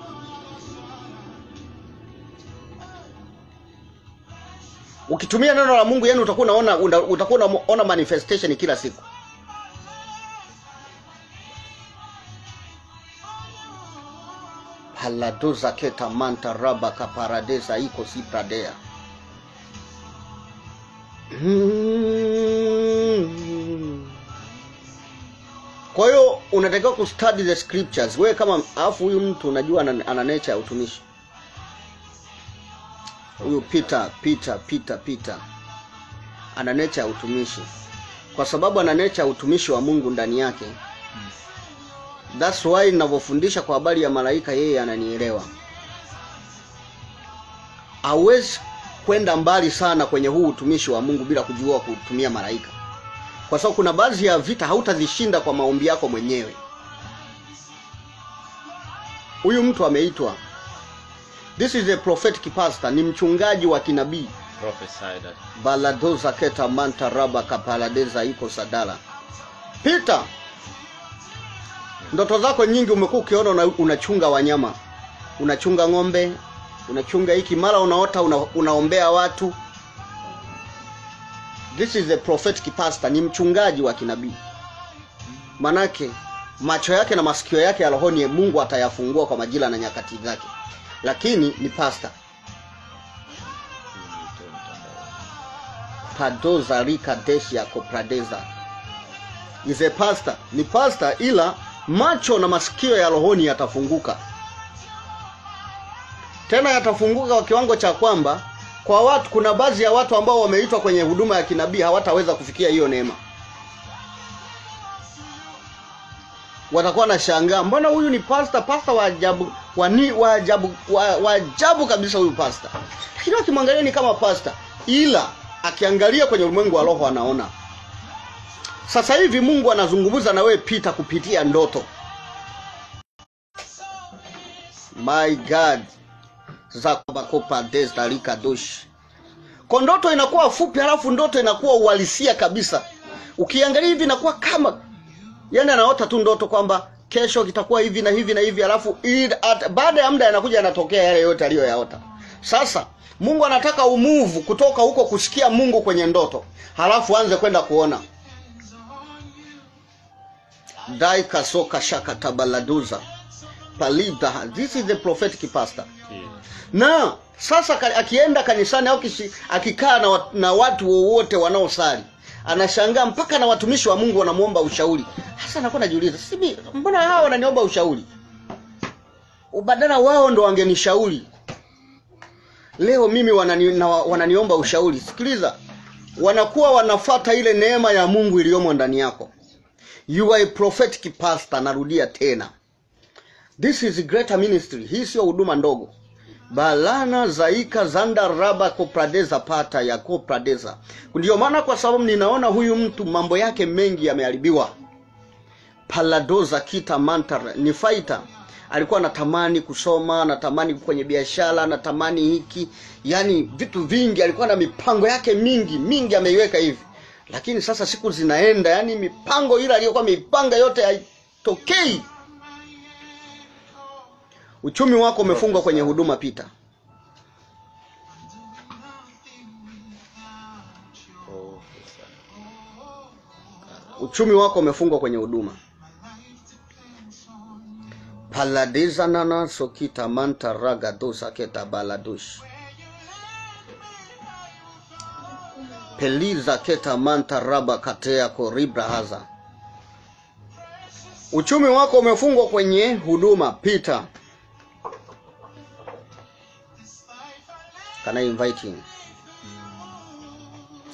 Ukitumia neno la Mungu yani utakuwa unaona manifestation kila siku. Haladoza keta manta raba kaparadesa iko si pradea. Kwa hiyo unatakiwa kustudy the scriptures. Wewe kama afu huyu mtu unajua ana nature ya utumishi. Huyu Peter. ana nature ya utumishi. Kwa sababu ana nature ya utumishi wa Mungu ndani yake. That's why ninapofundisha kwa habari ya malaika yeye ananielewa. Hawezi kwenda mbali sana kwenye huu utumishi wa Mungu bila kujua kutumia malaika. Kwa sababu kuna baadhi ya vita hautazishinda kwa maombi yako mwenyewe. Huyu mtu ameitwa, this is a prophetic pastor, ni mchungaji wa kinabii. Prophesied. Baladoza keta manta raba kapaladeza iko sadala. Peter, ndoto zako nyingi umekuwa ukiona unachunga wanyama. Unachunga ng'ombe, unachunga hiki, mara unaota unaombea watu. This is a prophetic pastor, ni mchungaji wa kinabii. Manake macho yake na masikio yake ya rohoni Mungu atayafungua kwa majira na nyakati zake. Lakini ni pastor. Padoza rika deshi ya kopradeza. Is a pastor. Ni pastor, ila macho na masikio ya rohoni yatafunguka. Tena yatafunguka kwa kiwango cha kwamba kwa watu, kuna baadhi ya watu ambao wameitwa kwenye huduma ya kinabii hawataweza kufikia hiyo neema. Watakuwa na shangaa, mbona huyu ni pastor wa ajabu, wa ajabu kabisa huyu pastor. Lakini wakimwangalia ni kama pastor, ila akiangalia kwenye ulimwengu wa roho anaona. Sasa hivi Mungu anazungumza na wewe Peter kupitia ndoto. My God. Zakopa destalika dosh. Kwa ndoto inakuwa fupi, halafu ndoto inakuwa uhalisia kabisa. Ukiangalia hivi inakuwa kama, yani anaota tu ndoto kwamba kesho kitakuwa hivi na hivi na hivi, halafu baada ya muda yanakuja yanatokea yale yote aliyoyaota. Sasa Mungu anataka umuvu kutoka huko kusikia Mungu kwenye ndoto, halafu anze kwenda kuona. Dai kasoka shaka tabaladuza palida. This is the prophetic pastor. Na sasa akienda kanisani au akikaa na watu wote wanaosali, anashangaa mpaka na watumishi wa Mungu wanamuomba ushauri. Sasa anakuwa anajiuliza, sisi mbona hao wananiomba ushauri? Badala wao ndo wangenishauri. Leo mimi wananiomba ushauri. Sikiliza, wanakuwa wanafuata ile neema ya Mungu iliyomo ndani yako. You are a prophetic pastor. Narudia tena, this is a greater ministry. Hii sio huduma ndogo. Balana zaika zanda raba kopradeza pata ya kopradeza. Ndio maana kwa sababu ninaona huyu mtu mambo yake mengi yameharibiwa. Paladoza kita mantar ni fighter. Alikuwa anatamani kusoma, anatamani kwenye biashara, anatamani hiki, yani vitu vingi, alikuwa na mipango yake mingi ameiweka hivi. Lakini sasa siku zinaenda, yani mipango ile aliyokuwa mipanga yote haitokei. Uchumi wako umefungwa kwenye huduma Peter. Uchumi wako umefungwa kwenye huduma. Paladeza nana sokita manta raga dosa keta baladush. Peliza keta manta raba katea koribra haza. Uchumi wako umefungwa kwenye huduma Peter. Can I invite him?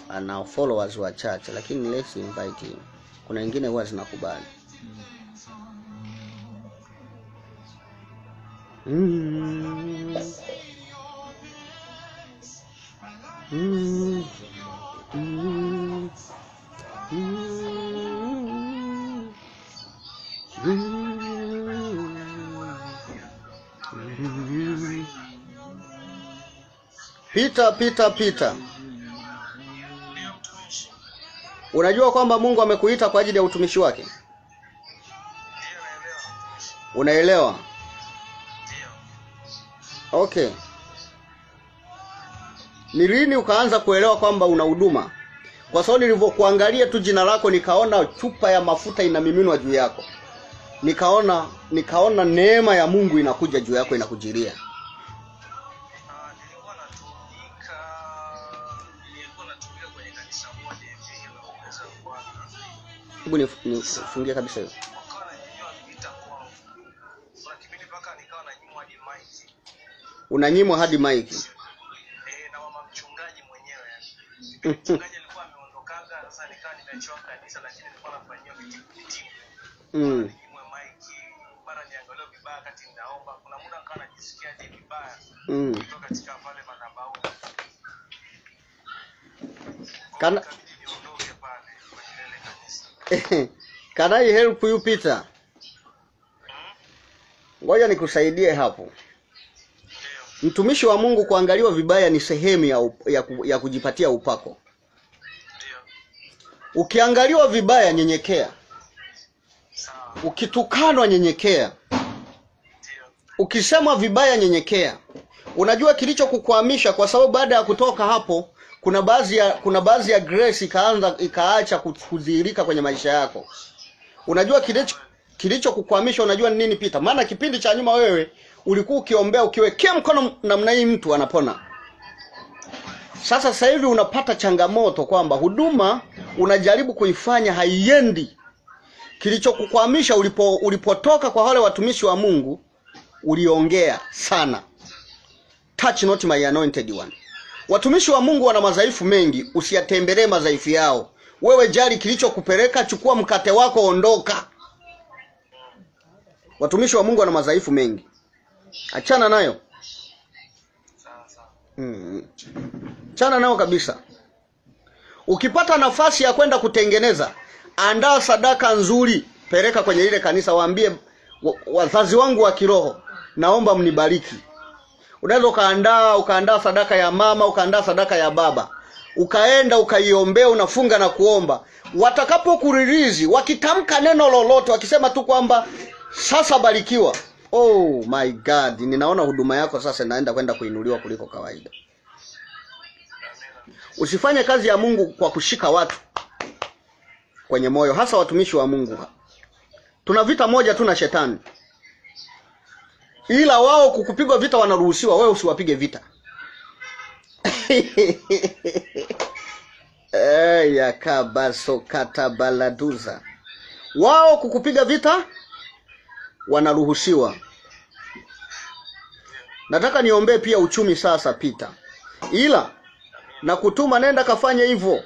Ana followers wa church, lakini let's invite him. Kuna wengine huwa zinakubali. Peter. Unajua kwamba Mungu amekuita kwa ajili ya utumishi wake? Unaelewa? Okay. Ni lini ukaanza kuelewa kwamba una huduma? Kwa sababu nilivyokuangalia tu jina lako nikaona chupa ya mafuta inamiminwa juu yako. Nikaona neema ya Mungu inakuja juu yako, inakujiria. Hebu nifungie kabisa hiyo. Unanyimwa hadi mic. Na mama mchungaji mwenyewe. Mchungaji alikuwa Can I help you, Peter? Ngoja nikusaidie hapo. Mtumishi wa Mungu kuangaliwa vibaya ni sehemu ya kujipatia upako. Ukiangaliwa vibaya, nyenyekea. Ukitukanwa, nyenyekea. Ukisema vibaya, nyenyekea. Unajua kilicho kukwamisha, kwa sababu baada ya kutoka hapo kuna baadhi ya grace ikaacha kudhihirika kwenye maisha yako. Unajua kilicho kukwamisha, unajua ni nini, Peter? Maana kipindi cha nyuma wewe ulikuwa ukiombea, ukiwekea mkono namna hii mtu anapona. Sasa hivi unapata changamoto kwamba huduma unajaribu kuifanya haiendi. Kilicho kukwamisha, ulipotoka kwa wale watumishi wa Mungu, uliongea sana. Touch not my anointed one. Watumishi wa Mungu wana madhaifu mengi, usiyatembelee madhaifu yao. Wewe jali kilicho kupeleka, chukua mkate wako, ondoka. Watumishi wa Mungu wana madhaifu mengi. Achana nayo. Achana nayo kabisa. Ukipata nafasi ya kwenda kutengeneza, andaa sadaka nzuri, peleka kwenye ile kanisa, waambie wazazi wangu wa kiroho, naomba mnibariki. Unaweza ukaandaa sadaka ya mama, ukaandaa sadaka ya baba. Ukaenda ukaiombea, unafunga na kuomba. Watakapokuririzi, wakitamka neno lolote, wakisema tu kwamba sasa barikiwa. Oh my God, ninaona huduma yako sasa inaenda kwenda kuinuliwa kuliko kawaida. Usifanye kazi ya Mungu kwa kushika watu kwenye moyo, hasa watumishi wa Mungu. Tuna vita moja tu na shetani. Ila wao kukupigwa vita wanaruhusiwa, wewe usiwapige vita. Yakabaso katabaladuza. Wao kukupiga vita wanaruhusiwa. Nataka niombe pia uchumi sasa, Peter. Ila na kutuma, nenda kafanye hivyo.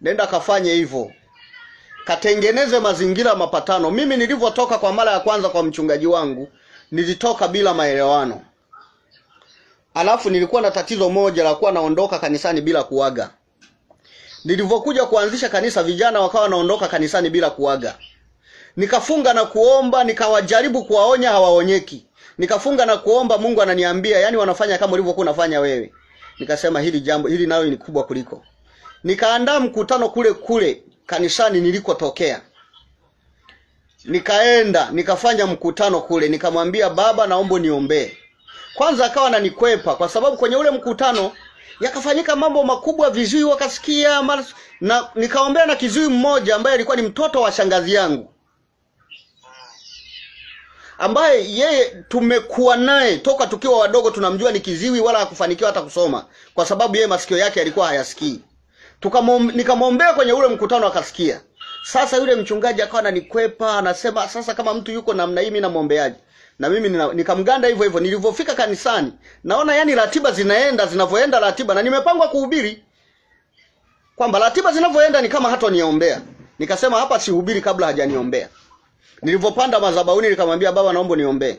Nenda kafanye hivyo. Katengeneze mazingira mapatano. Mimi nilivyotoka kwa mara ya kwanza kwa mchungaji wangu, nilitoka bila maelewano. Alafu nilikuwa na tatizo moja la kuwa naondoka kanisani bila kuaga. Nilivyokuja kuanzisha kanisa, vijana wakawa naondoka kanisani bila kuaga. Nikafunga na kuomba, nikawajaribu kuwaonya, hawaonyeki. Nikafunga na kuomba, Mungu ananiambia, yani wanafanya kama ulivyokuwa unafanya wewe. Nikasema hili nayo ni kubwa kuliko. Nikaandaa mkutano kule kanisani nilikotokea. Nikaenda, nikafanya mkutano kule, nikamwambia baba, naomba niombee. Kwanza akawa ananikwepa kwa sababu kwenye ule mkutano yakafanyika mambo makubwa, vizui wakasikia, na nikaombea na kizui mmoja ambaye alikuwa ni mtoto wa shangazi yangu, ambaye yeye tumekuwa naye toka tukiwa wadogo, tunamjua ni kiziwi wala hakufanikiwa hata kusoma kwa sababu yeye masikio yake yalikuwa hayasikii. Nikamwombea kwenye ule mkutano akasikia. Sasa yule mchungaji akawa ananikwepa, anasema sasa kama mtu yuko namna hii mimi namwombeaje? Na mimi nikamganda hivyo hivyo. Nilipofika kanisani, naona yani ratiba zinavyoenda ratiba, na nimepangwa kuhubiri kwamba ratiba zinavyoenda ni kama hata niombea. Nikasema hapa sihubiri kabla hajaniombea. Nilipopanda madhabahuni nikamwambia baba, naomba niombee.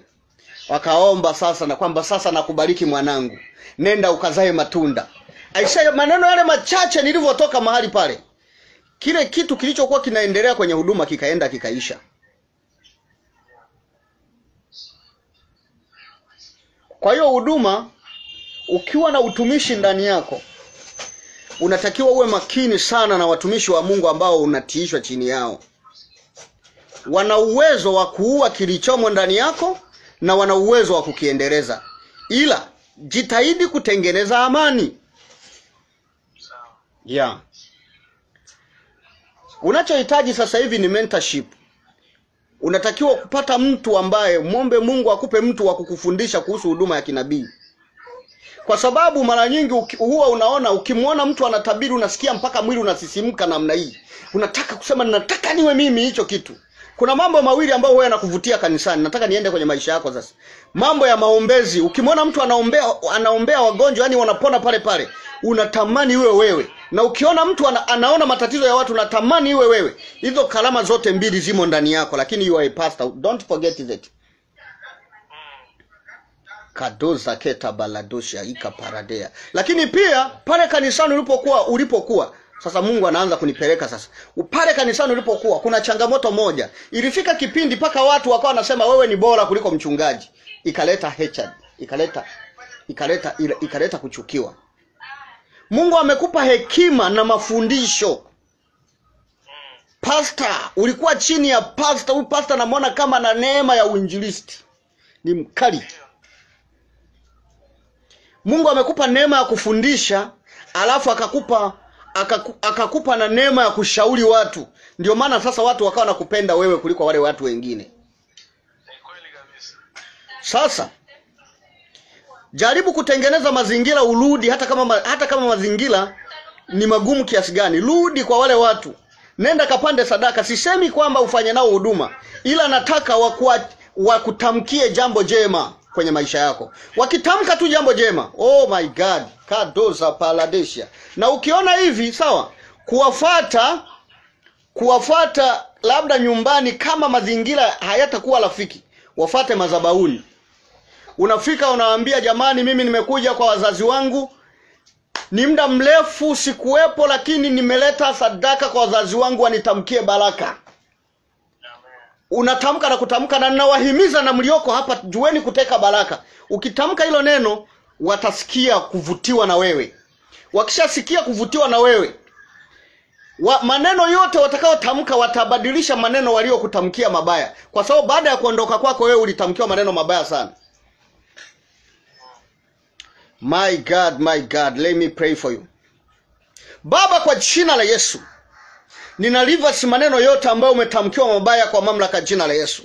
Wakaomba sasa, na kwamba sasa nakubariki mwanangu, nenda ukazae matunda. Aisha, maneno yale machache, nilivyotoka mahali pale, kile kitu kilichokuwa kinaendelea kwenye huduma kikaenda kikaisha. Kwa hiyo huduma, ukiwa na utumishi ndani yako, unatakiwa uwe makini sana na watumishi wa Mungu ambao unatiishwa chini yao. Wana uwezo wa kuua kilichomo ndani yako na wana uwezo wa kukiendeleza. Ila jitahidi kutengeneza amani. Unachohitaji sasa hivi ni mentorship. Unatakiwa kupata mtu ambaye, muombe Mungu akupe mtu wa kukufundisha kuhusu huduma ya kinabii. Kwa sababu mara nyingi huwa unaona, ukimwona mtu anatabiri unasikia mpaka mwili unasisimka namna hii. Unataka kusema nataka niwe mimi hicho kitu. Kuna mambo mawili ambayo wewe yanakuvutia kanisani. Nataka niende kwenye maisha yako sasa. Mambo ya maombezi. Ukimwona mtu anaombea wagonjwa, yani wanapona pale pale, unatamani iwe wewe. Na ukiona mtu anaona matatizo ya watu, unatamani iwe wewe. Hizo kalama zote mbili zimo ndani yako, lakini you are a pastor. Don't forget that. Kadoza keta baladosha ikaparadea. Lakini pia pale kanisani ulipokuwa sasa Mungu anaanza kunipeleka sasa. Pale kanisani ulipokuwa kuna changamoto moja. Ilifika kipindi paka watu wakawa wanasema wewe ni bora kuliko mchungaji. Ikaleta hatred, ikaleta kuchukiwa. Mungu amekupa hekima na mafundisho. Pastor, ulikuwa chini ya pastor. Huyu pastor namuona kama na neema ya uinjilisti. Ni mkali. Mungu amekupa neema ya kufundisha, alafu akakupa na neema ya kushauri watu. Ndio maana sasa watu wakawa nakupenda wewe kuliko wale watu wengine. Sasa jaribu kutengeneza mazingira urudi, hata kama mazingira ni magumu kiasi gani. Rudi kwa wale watu. Nenda kapande sadaka. Sisemi kwamba ufanye nao huduma, ila nataka wakutamkie jambo jema kwenye maisha yako. Wakitamka tu jambo jema, oh my God, kadoza paladesha. Na ukiona hivi, sawa, kuwafuata labda nyumbani, kama mazingira hayatakuwa rafiki, wafuate madhabahuni. Unafika unawaambia, jamani, mimi nimekuja kwa wazazi wangu, ni muda mrefu sikuwepo, lakini nimeleta sadaka kwa wazazi wangu wanitamkie baraka. Unatamka na kutamka, na ninawahimiza na mlioko hapa, jueni kuteka baraka. Ukitamka hilo neno, watasikia kuvutiwa na wewe. Wakishasikia kuvutiwa na wewe, maneno yote watakayotamka watabadilisha maneno waliokutamkia mabaya, kwa sababu baada ya kuondoka kwako wewe ulitamkiwa maneno mabaya sana. My God, let me pray for you. Baba, kwa jina la Yesu, ninaliverse maneno yote ambayo umetamkiwa mabaya kwa mamlaka jina la Yesu.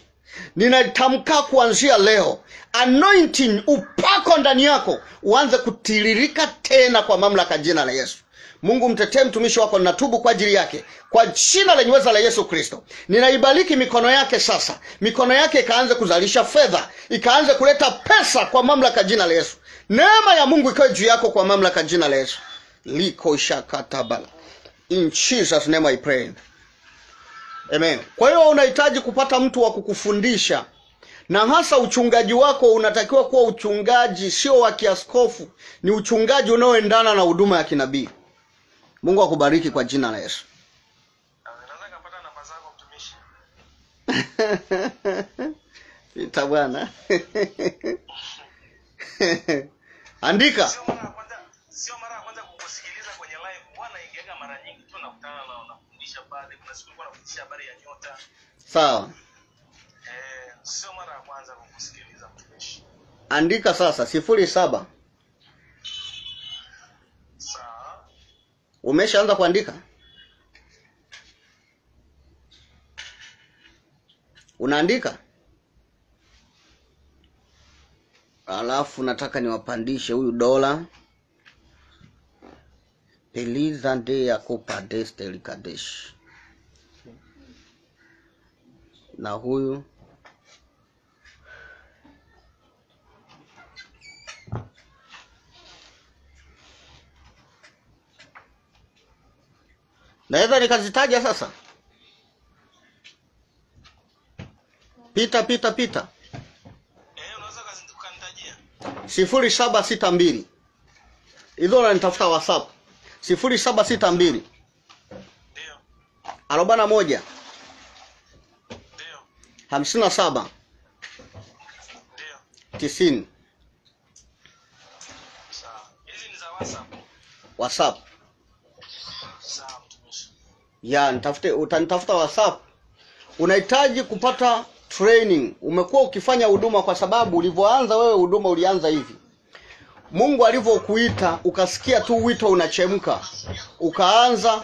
Ninatamka kuanzia leo, anointing, upako ndani yako uanze kutiririka tena kwa mamlaka jina la Yesu. Mungu mtetee mtumishi wako, ninatubu kwa ajili yake. Kwa jina lenye uweza la Yesu Kristo, ninaibariki mikono yake sasa. Mikono yake ikaanze kuzalisha fedha, ikaanze kuleta pesa kwa mamlaka jina la Yesu. Neema ya Mungu ikae juu yako kwa mamlaka jina la Yesu. Liko shakatabala. In Jesus name I pray. Amen. Kwa hiyo unahitaji kupata mtu wa kukufundisha. Na hasa uchungaji wako unatakiwa kuwa uchungaji sio wa kiaskofu, ni uchungaji unaoendana na huduma ya kinabii. Mungu akubariki kwa jina la Yesu. Nataka kupata namba zako mtumishi. Ita bwana. Andika. Sio mara ya kwanza kukusikiliza kwenye live. Bwana ingeka mara nyingi tu nakutana na unafundisha baadhi. Kuna siku nilikuwa nafundisha habari ya nyota. Sawa. Sio mara ya kwanza kukusikiliza mtumishi. Andika sasa 07. Sawa. Umeshaanza kuandika? Unaandika? Alafu nataka niwapandishe huyu dola. Pelizande ya kopa destel kadesh. Na huyu naweza nikazitaja sasa. Pita. Unaweza kanitajia? 0762. Hizo unanitafuta WhatsApp. 0762. Ndio. 41. Ndio. 57. Ndio. 90. Sawa. Hizi ni za WhatsApp. WhatsApp. Sawa mtumishi. Ya, utanitafuta WhatsApp. Unahitaji kupata training. Umekuwa ukifanya huduma kwa sababu ulivyoanza wewe huduma ulianza hivi. Mungu alivyokuita ukasikia tu wito unachemka, ukaanza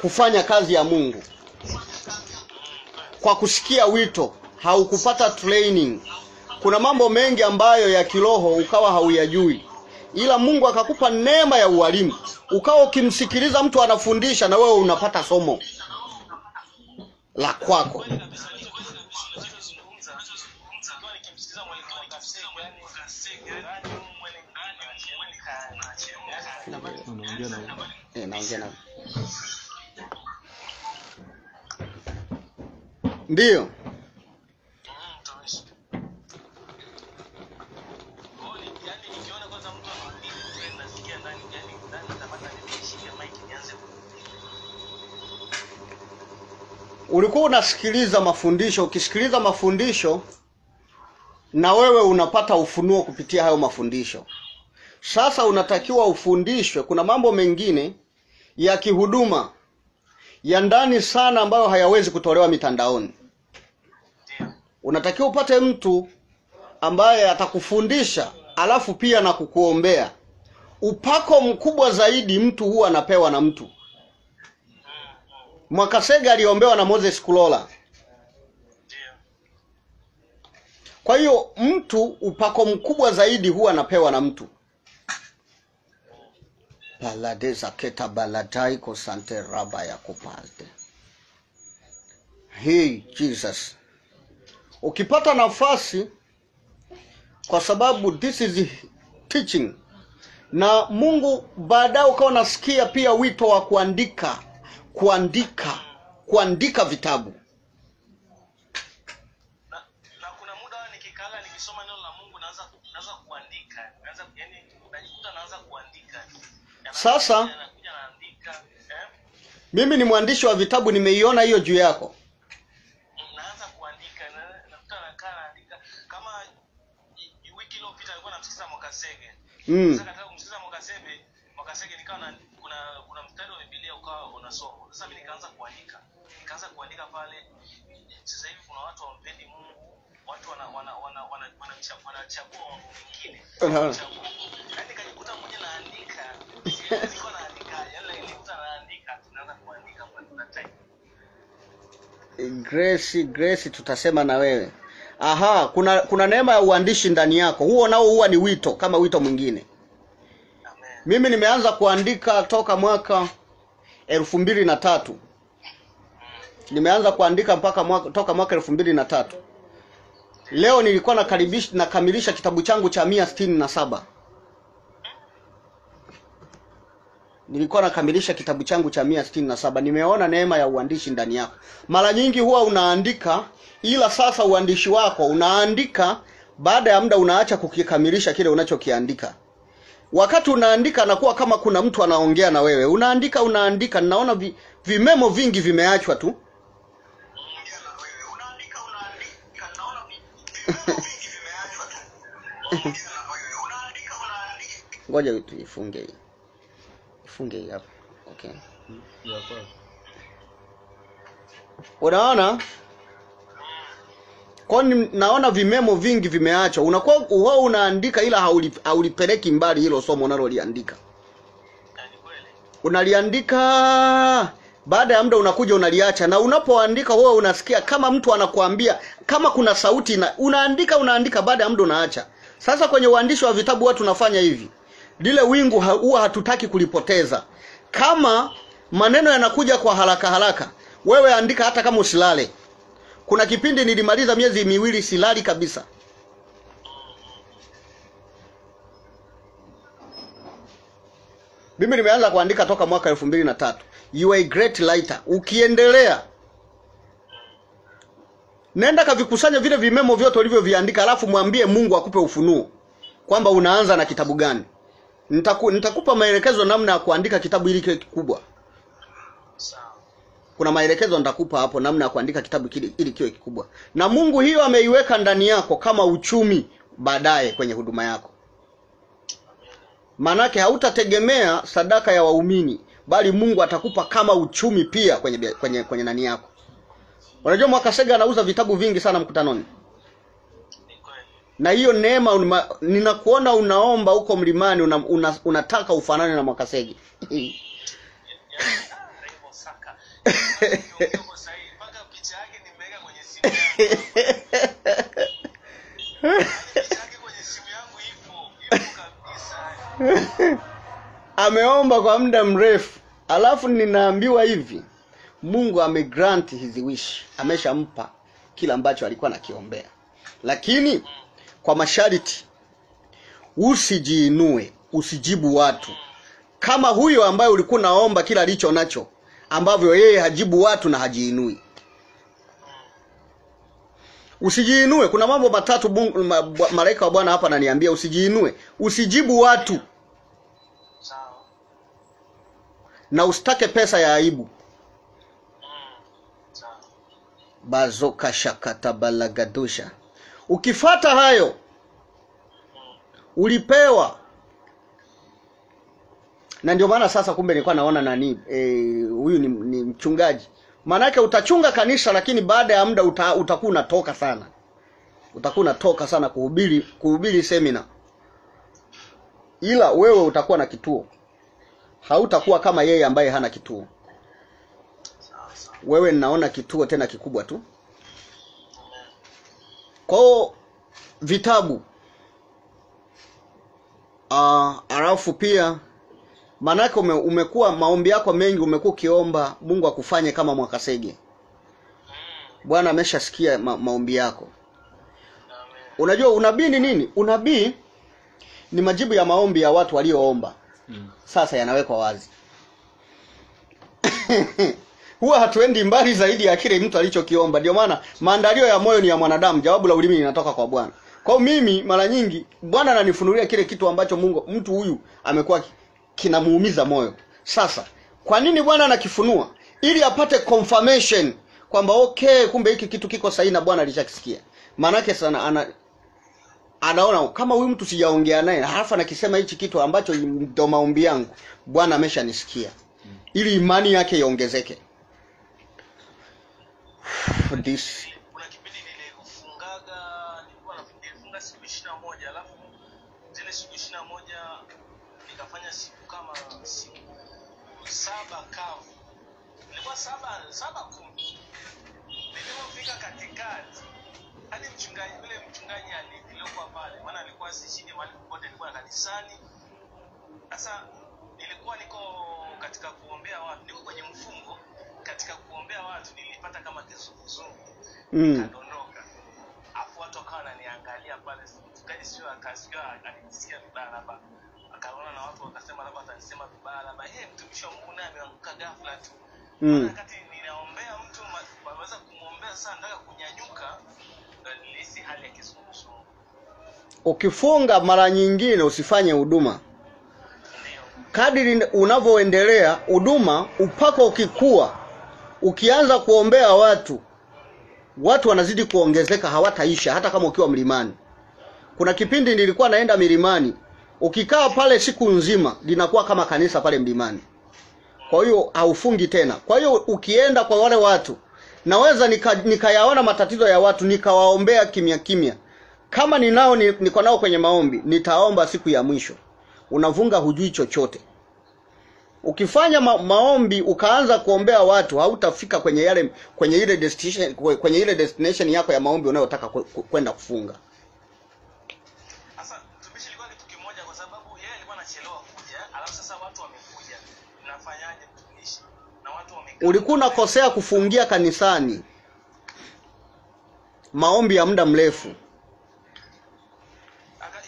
kufanya kazi ya Mungu. Kwa kusikia wito, haukupata training. Kuna mambo mengi ambayo ya kiroho ukawa hauyajui. Ila Mungu akakupa neema ya ualimu. Ukawa ukimsikiliza mtu anafundisha na wewe unapata somo la kwako. naongea na. Ndio. Ulikuwa unasikiliza mafundisho, ukisikiliza mafundisho na wewe unapata ufunuo kupitia hayo mafundisho. Sasa unatakiwa ufundishwe. Kuna mambo mengine ya kihuduma ya ndani sana ambayo hayawezi kutolewa mitandaoni. Unatakiwa upate mtu ambaye atakufundisha alafu pia na kukuombea. Upako mkubwa zaidi mtu huwa anapewa na mtu. Mwakasege aliombewa na Moses Kulola. Kwa hiyo mtu upako mkubwa zaidi huwa anapewa na mtu. Baladeza keta baladai ko sante raba ya kupalte. Hey Jesus. Ukipata nafasi, kwa sababu this is teaching, na Mungu baadaye ukawa nasikia pia wito wa kuandika vitabu. Na kuna muda nikikala nikisoma neno la Mungu naanza kuandika. Naanza kuandika. Sasa mimi ni mwandishi wa vitabu, nimeiona hiyo juu yako. Naanza kuandika naandika kama wiki iliyopita nilikuwa namsikiza Mwakasege. Sasa katika kumsikiza Mwakasege nikawa kuna mstari wa Biblia ukawa unasoma. Sasa mimi nikaanza kuandika pale. Sasa hivi kuna watu wampendi Mungu, watu wanachagua mambo mengine. Yaani nikajikuta mmoja naandika. Nilikuwa naandika, nilikuta naandika, tunaanza kuandika kwa time. Grace tutasema na wewe. Aha, kuna neema ya uandishi ndani yako. Huo nao huwa ni wito kama wito mwingine. Amen. Mimi nimeanza kuandika toka mwaka 2003. Nimeanza kuandika toka mwaka 2003. Leo nilikuwa nakamilisha kitabu changu cha 167. Nilikuwa nakamilisha kitabu changu cha 167. Nimeona neema ya uandishi ndani yako. Mara nyingi huwa unaandika, ila sasa uandishi wako unaandika, baada ya muda unaacha kukikamilisha kile unachokiandika. Wakati unaandika nakuwa kama kuna mtu anaongea na wewe. Unaandika, naona vimemo vingi vimeachwa tu. Ngoja tuifunge hii. Ifunge hii hapa. Okay. Unaona? Kwani naona vimemo vingi vimeachwa. Unakuwa wewe unaandika ila haulipeleki mbali hilo somo unaloliandika. Unaliandika, baada ya muda unakuja unaliacha, na unapoandika wewe unasikia kama mtu anakuambia, kama kuna sauti unaandika, baada ya muda unaacha. Sasa kwenye uandishi wa vitabu watu tunafanya hivi. Lile wingu huwa hatutaki kulipoteza. Kama maneno yanakuja kwa haraka, wewe andika hata kama usilale. Kuna kipindi nilimaliza miezi 2 silali kabisa. Mimi nimeanza kuandika toka mwaka 2003. You are a great writer. Ukiendelea, nenda kavikusanya vile vimemo vyote ulivyoviandika, alafu mwambie Mungu akupe ufunuo kwamba unaanza na kitabu gani. Nitakupa maelekezo namna ya kuandika kitabu hili kiwe kikubwa. Kuna maelekezo nitakupa hapo namna ya kuandika kitabu ili kiwe kikubwa. Na Mungu hiyo ameiweka ndani yako kama uchumi baadaye kwenye huduma yako. Manake hautategemea sadaka ya waumini, bali Mungu atakupa kama uchumi pia kwenye nani yako. Unajua Mwakasege anauza vitabu vingi sana mkutanoni. Na hiyo neema ninakuona unaomba huko mlimani, unataka ufanane na Mwakasege. Ameomba kwa muda mrefu, alafu ninaambiwa hivi, Mungu amegrant his wish, ameshampa kila ambacho alikuwa anakiombea. Lakini kwa masharti, usijiinue, usijibu watu. Kama huyo ambaye ulikuwa naomba kila alicho nacho, ambavyo yeye hajibu watu na hajiinui. Usijiinue. Kuna mambo matatu malaika wa Bwana hapa ananiambia usijiinue, usijibu watu. Sawa. Na usitake pesa ya aibu. Sawa. Bazoka shakata balagadusha. Ukifata hayo ulipewa. Na ndio maana sasa kumbe nilikuwa naona nani huyu ni mchungaji. Maana yake utachunga kanisa lakini baada ya muda utakuwa unatoka sana. Utakuwa unatoka sana kuhubiri seminar. Ila wewe utakuwa na kituo. Hautakuwa kama yeye ambaye hana kituo. Wewe ninaona kituo tena kikubwa tu. Kwa vitabu alafu pia manake umekuwa maombi yako mengi, umekuwa ukiomba Mungu akufanye kama Mwakasege. Bwana ameshasikia maombi yako. Unajua unabii ni nini? Unabii ni majibu ya maombi ya watu walioomba. Sasa yanawekwa wazi. Huwa hatuendi mbali zaidi ya kile mtu alichokiomba. Ndio maana maandalio ya moyo ni ya mwanadamu, jawabu la ulimi linatoka kwa Bwana. Kwa mimi mara nyingi Bwana ananifunulia kile kitu ambacho mtu huyu amekuwa kinamuumiza moyo. Sasa kwa nini Bwana anakifunua? Ili apate confirmation kwamba okay, kumbe hiki kitu kiko sahihi na Bwana alishakisikia. Maana yake sana anaona kama huyu mtu sijaongea naye, halafu anakisema hichi kitu ambacho ndo maombi yangu, Bwana ameshanisikia. Ili imani yake iongezeke. This kuna kipindi nilifungaga, nilikuwa nafunga siku 21, alafu zile siku 21 nikafanya siku kama siku 7 kavu. Nilikuwa 7-10. Nilipofika katikati hadi mchungaji alikuwa pale, maana alikuwa sishinde mahali popote, alikuwa kanisani. Sasa nilikuwa niko katika kuombea watu, niko kwenye mfungo katika kuombea watu, nilipata kama kizunguzungu. Kadondoka. Afu watu wakawa wananiangalia pale, mchungaji sio akanisikia vibaya labda. Akaona na watu wakasema labda atanisema vibaya labda, mtumishi wa Mungu naye ameanguka ghafla tu. Wakati ninaombea mtu waweza kumuombea sana, nataka kunyanyuka, nilihisi hali ya kizunguzungu. Ukifunga mara nyingine usifanye huduma. Kadiri unavyoendelea huduma, upako ukikua, ukianza kuombea watu wanazidi kuongezeka, hawataisha hata kama ukiwa mlimani. Kuna kipindi nilikuwa naenda milimani, ukikaa pale siku nzima linakuwa kama kanisa pale mlimani. Kwa hiyo haufungi tena. Kwa hiyo ukienda kwa wale watu, naweza nikayaona matatizo ya watu, nikawaombea kimya kimya. Kama niko nao kwenye maombi, nitaomba siku ya mwisho. Unavunga hujui chochote. Ukifanya maombi ukaanza kuombea watu, hautafika kwenye ile destination yako ya maombi unayotaka kwenda kufunga. Sasa tumishi ilikuwa kitu kimoja, kwa sababu yeye alikuwa anachelewa kuja, alafu sasa watu wamekuja. Unafanyaje mtumishi? Na watu wamekaa. Ulikuwa unakosea kufungia kanisani. Maombi ya muda mrefu.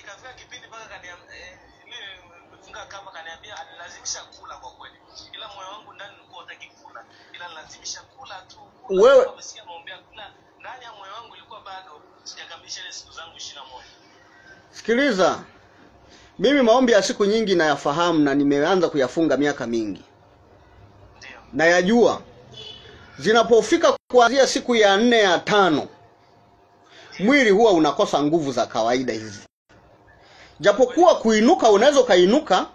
Ikafika kipindi mpaka kama kaniambia lazimisha kula kwa kweli. Ila moyo wangu ndani ulikuwa hutaki kula. Ila lazimisha kula tu. Wewe umesikia maombi ya kula. Ndani ya moyo wangu ilikuwa bado sijakamilisha ile siku zangu 21. Sikiliza. Mimi maombi ya siku nyingi nayafahamu na nimeanza kuyafunga miaka mingi. Ndio. Nayajua. Zinapofika kuanzia siku ya 4 ya 5, mwili huwa unakosa nguvu za kawaida hizi. Japokuwa kuinuka unaweza kainuka,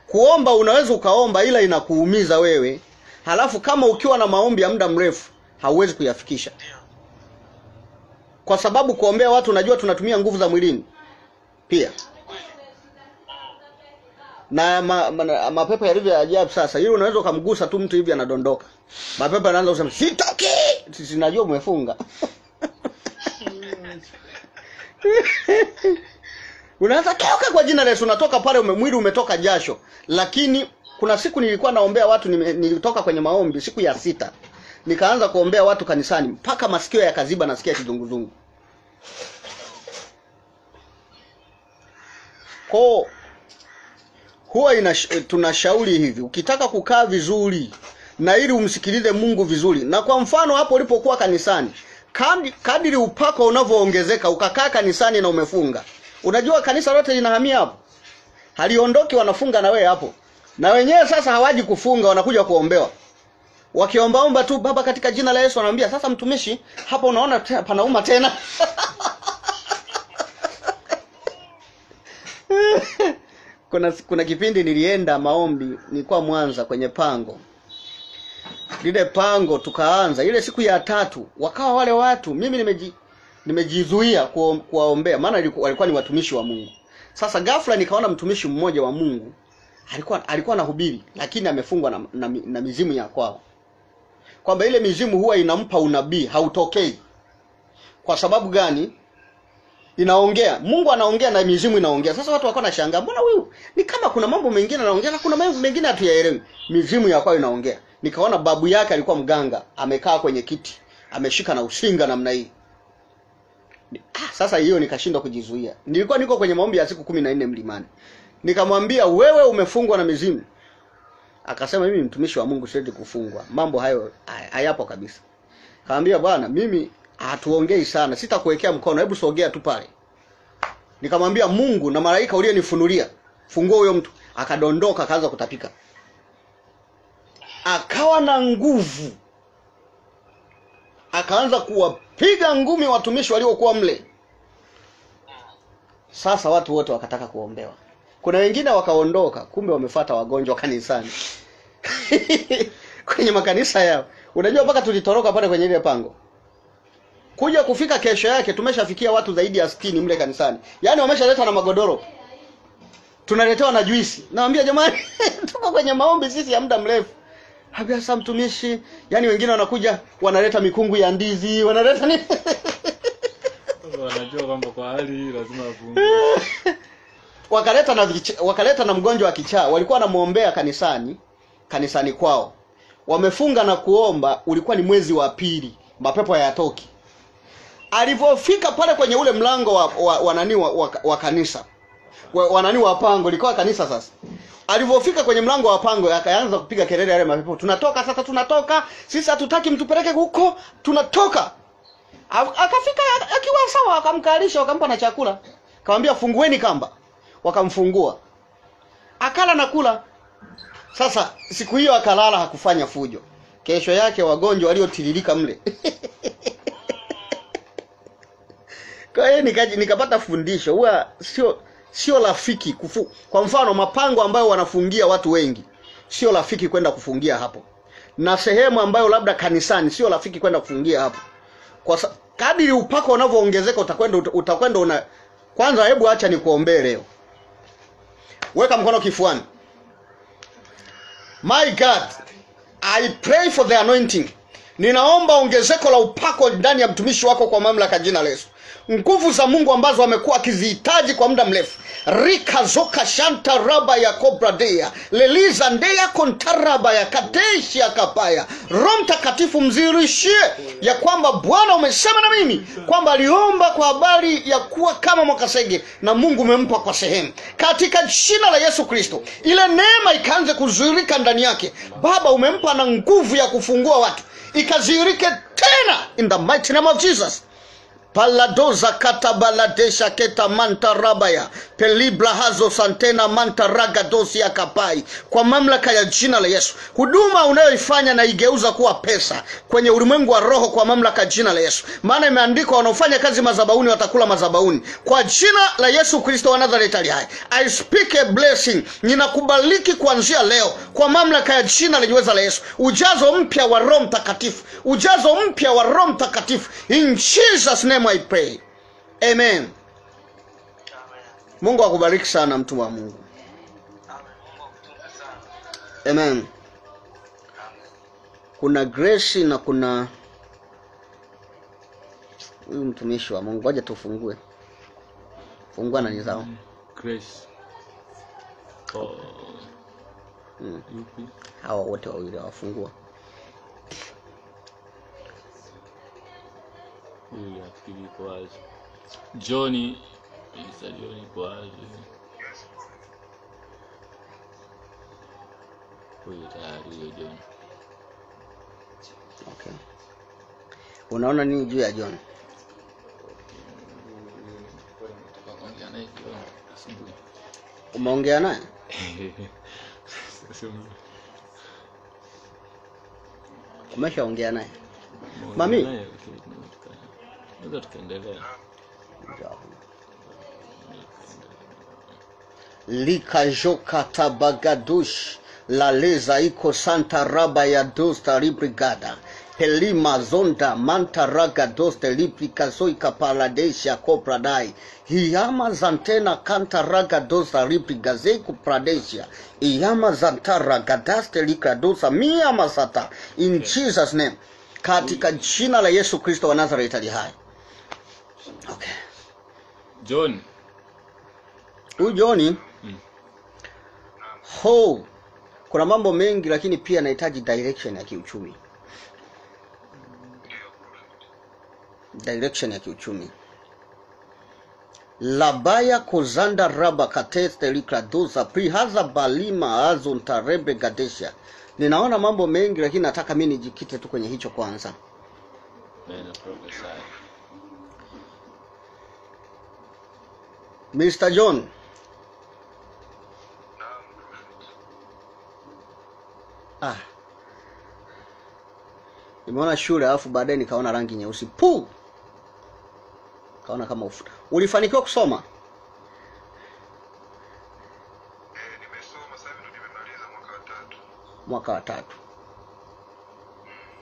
kuomba unaweza ukaomba, ila inakuumiza wewe. Halafu kama ukiwa na maombi ya muda mrefu, hauwezi kuyafikisha. Kwa sababu kuombea watu unajua tunatumia nguvu za mwilini pia. Na mapepo yalivyo ajabu sasa. Hilo unaweza kumgusa tu mtu hivi anadondoka. Mapepo yanaanza kusema sitoki. Sisi najua umefunga. Unaanza keuka kwa jina la Yesu, unatoka pale mwili umetoka jasho. Lakini kuna siku nilikuwa naombea watu, nilitoka kwenye maombi siku ya 6. Nikaanza kuombea watu kanisani mpaka masikio yakaziba, nasikia kizunguzungu. Huwa tunashauri hivi, ukitaka kukaa vizuri na ili umsikilize Mungu vizuri, na kwa mfano hapo ulipokuwa kanisani, kadiri upako unavyoongezeka, ukakaa kanisani na umefunga, unajua kanisa lote linahamia hapo, haliondoki, wanafunga na wewe hapo, na wenyewe sasa hawaji kufunga, wanakuja kuombewa. Wakiombaomba tu, baba katika jina la Yesu, anaambia sasa mtumishi, hapa unaona panauma tena. Kuna kipindi nilienda maombi, nilikuwa Mwanza kwenye pango. Lile pango tukaanza, ile siku ya 3, wakawa wale watu, mimi nimejizuia kuwaombea, maana walikuwa ni watumishi wa Mungu. Sasa ghafla nikaona mtumishi mmoja wa Mungu alikuwa anahubiri, lakini amefungwa na mizimu ya kwao. Kwamba ile mizimu huwa inampa unabii, hautokei. Kwa sababu gani? Inaongea. Mungu anaongea na mizimu inaongea. Sasa watu wako na shangaa, mbona huyu ni kama kuna mambo mengine anaongea na kuna mambo mengine hatuyaelewi. Mizimu ya kwao inaongea. Nikaona babu yake alikuwa mganga, amekaa kwenye kiti, ameshika na usinga namna hii. Sasa hiyo nikashindwa kujizuia. Nilikuwa niko kwenye maombi ya siku 14 mlimani. Nikamwambia, wewe umefungwa na mizimu. Akasema, mimi mtumishi wa Mungu siwezi kufungwa. Mambo hayo hayapo kabisa. Kaambia, bwana, mimi hatuongei sana, sitakuwekea mkono, hebu sogea tu pale. Nikamwambia, Mungu na malaika uliyenifunulia, fungua huyo mtu. Akadondoka, akaanza kutapika. Akawa na nguvu. Akaanza kuwapiga ngumi watumishi waliokuwa mle. Sasa watu wote wakataka kuombewa. Kuna wengine wakaondoka, kumbe wamefuata wagonjwa kanisani. Kwenye makanisa yao. Unajua mpaka tulitoroka pale kwenye ile pango. Kuja kufika kesho yake tumeshafikia watu zaidi ya 60 mle kanisani. Yaani wameshaleta na magodoro. Tunaletewa na juisi. Naambia jamani, tuko kwenye maombi sisi ya muda mrefu. Habia sasa mtumishi, yaani wengine wanakuja wanaleta mikungu ya ndizi, wanaleta nini? Wanajua kwamba kwa hali hii lazima afunge. Wakaleta na mgonjwa wa kichaa, walikuwa wanamuombea kanisani kwao. Wamefunga na kuomba, ulikuwa ni mwezi wa 2, mapepo hayatoki. Alipofika pale kwenye ule mlango wa kanisa, wa pango, likawa kanisa sasa. Alipofika kwenye mlango wa pango, akaanza kupiga kelele yale mapepo, tunatoka sasa, tunatoka, sisi hatutaki mtupeleke huko, tunatoka. Akafika akiwa sawa, akamkalisha, wakampa na chakula. Akamwambia, fungueni kamba. Wakamfungua. Akala na kula. Sasa siku hiyo akalala, hakufanya fujo. Kesho yake wagonjwa waliotiririka mle. Kwa hiyo nikapata fundisho, huwa sio rafiki kwa mfano mapango ambayo wanafungia watu wengi, sio rafiki kwenda kufungia hapo. Na sehemu ambayo labda kanisani, sio rafiki kwenda kufungia hapo. Kwa kadiri upako unavyoongezeka, utakwenda kwanza, hebu acha nikuombee leo. Weka mkono kifuani. My God, I pray for the anointing. Ninaomba ongezeko la upako ndani ya mtumishi wako kwa mamlaka jina la Yesu. Nguvu za Mungu ambazo amekuwa akizihitaji kwa muda mrefu. Rika zoka shanta raba ya kobradea. Leliza ndeya kontaraba ya kadeshi ya kapaya. Roho Mtakatifu mzirishie ya kwamba Bwana umesema na mimi kwamba aliomba kwa habari ya kuwa kama Mwakasege na Mungu umempa kwa sehemu. Katika jina la Yesu Kristo, ile neema ikaanze kuzuilika ndani yake. Baba, umempa na nguvu ya kufungua watu, ikazirike tena in the mighty name of Jesus. Paladoza katabaladesha keta manta rabaya pelibla hazo santena manta ragadosi ya kapai. Kwa mamlaka ya jina la Yesu, huduma unayoifanya na igeuza kuwa pesa kwenye ulimwengu wa roho kwa mamlaka ya jina la Yesu. Maana imeandikwa wanaofanya kazi madhabahuni watakula madhabahuni. Kwa jina la Yesu Kristo wa Nazareti aliye hai, I speak a blessing. Ninakubariki kuanzia leo kwa mamlaka ya jina la Yesu. Ujazo mpya wa Roho Mtakatifu, ujazo mpya wa Roho Mtakatifu, in Jesus name I pray. Amen. Mungu akubariki sana mtu wa Mungu. Amen. Kuna grace na kuna huyu mtumishi wa Mungu. Ngoja tufungue. Fungua na nizao. Grace. Yupi? Hawa wote wawili wafungua. Johnny, Johnny kwa Huyo tayari huyo John. Okay. Unaona nini juu ya John? Umeongea naye? Umeshaongea naye? Mami? Ndio tukaendelea. Likajoka tabagadush la leza iko santa raba ya dosta librigada pelima zonda manta raga dosta librika zoika paradesha kopradai hiyama zantena kanta raga dosta libriga zeku pradesha hiyama zanta raga daste lika dosa miyama sata in Jesus name, katika jina la Yesu Kristo wa Nazareth ali hai. Okay. John. Huyu John kuna mambo mengi, lakini pia nahitaji direction ya kiuchumi. Direction ya kiuchumi. Labaya kozanda raba kateste likradosa prihaza balima azon tarebe gadesha. Ninaona mambo mengi, lakini nataka mimi nijikite tu kwenye hicho kwanza. Mr. John. Nimeona shule alafu baadaye nikaona rangi nyeusi. Kaona kama ufuta. Ulifanikiwa kusoma? Nimesoma sasa hivi ndo nimemaliza mwaka wa 3.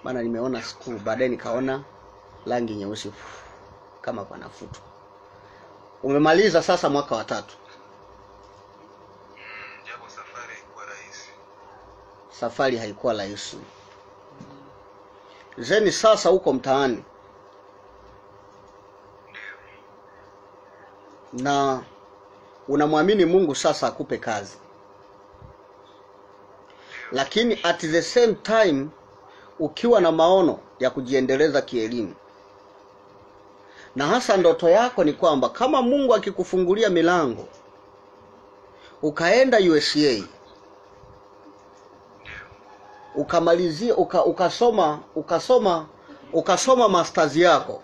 Maana nimeona school baadaye nikaona rangi nyeusi kama panafutwa. Umemaliza sasa mwaka wa 3. Japo safari haikuwa rahisi. Safari haikuwa rahisi. Zeni sasa uko mtaani. Na unamwamini Mungu sasa akupe kazi. Lakini at the same time ukiwa na maono ya kujiendeleza kielimu. Na hasa ndoto yako ni kwamba kama Mungu akikufungulia milango ukaenda USA, ukamalizia ukasoma masters yako.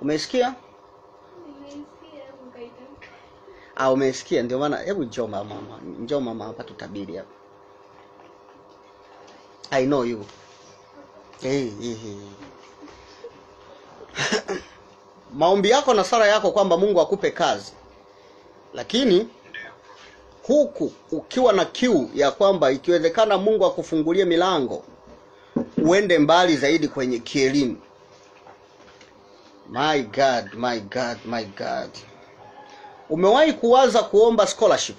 Umesikia? Umesikia, ndio maana hebu njoo mama hapa tutabiri hapa. I know you. Maombi yako na sala yako kwamba Mungu akupe kazi. Lakini huku ukiwa na kiu ya kwamba ikiwezekana Mungu akufungulie milango uende mbali zaidi kwenye kielimu. My God, my God, my God. Umewahi kuwaza kuomba scholarship?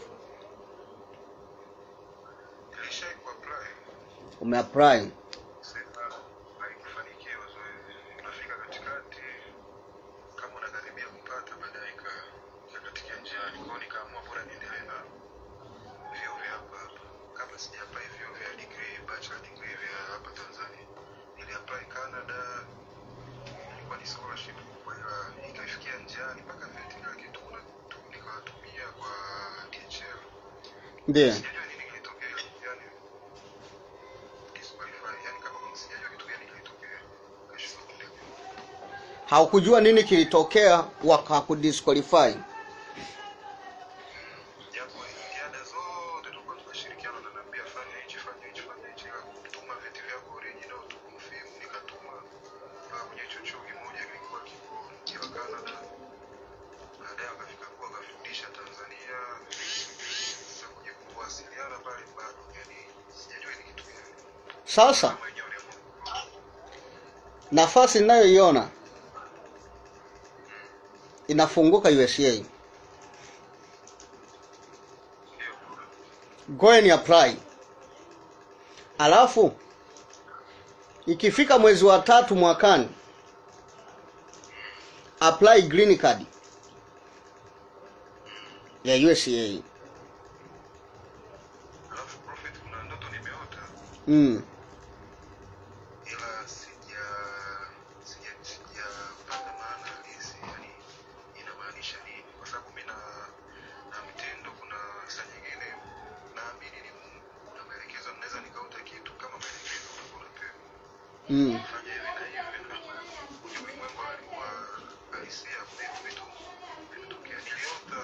Umeapply? Ndiyo. Haukujua nini kilitokea wakakudisqualify? Sasa nafasi ninayoiona inafunguka USA. Go and apply. Alafu ikifika mwezi wa 3 mwakani apply green card ya USA. Alafu Prophet, kuna ndoto nimeota. Ila sijapata maana halisi, yani inamaanisha nini? Kwa sababu mimi na mtendo kuna saa nyingine fanya hivi na hivi, na ulimwengu alikuwa halisia vitu vinatokea. Niliota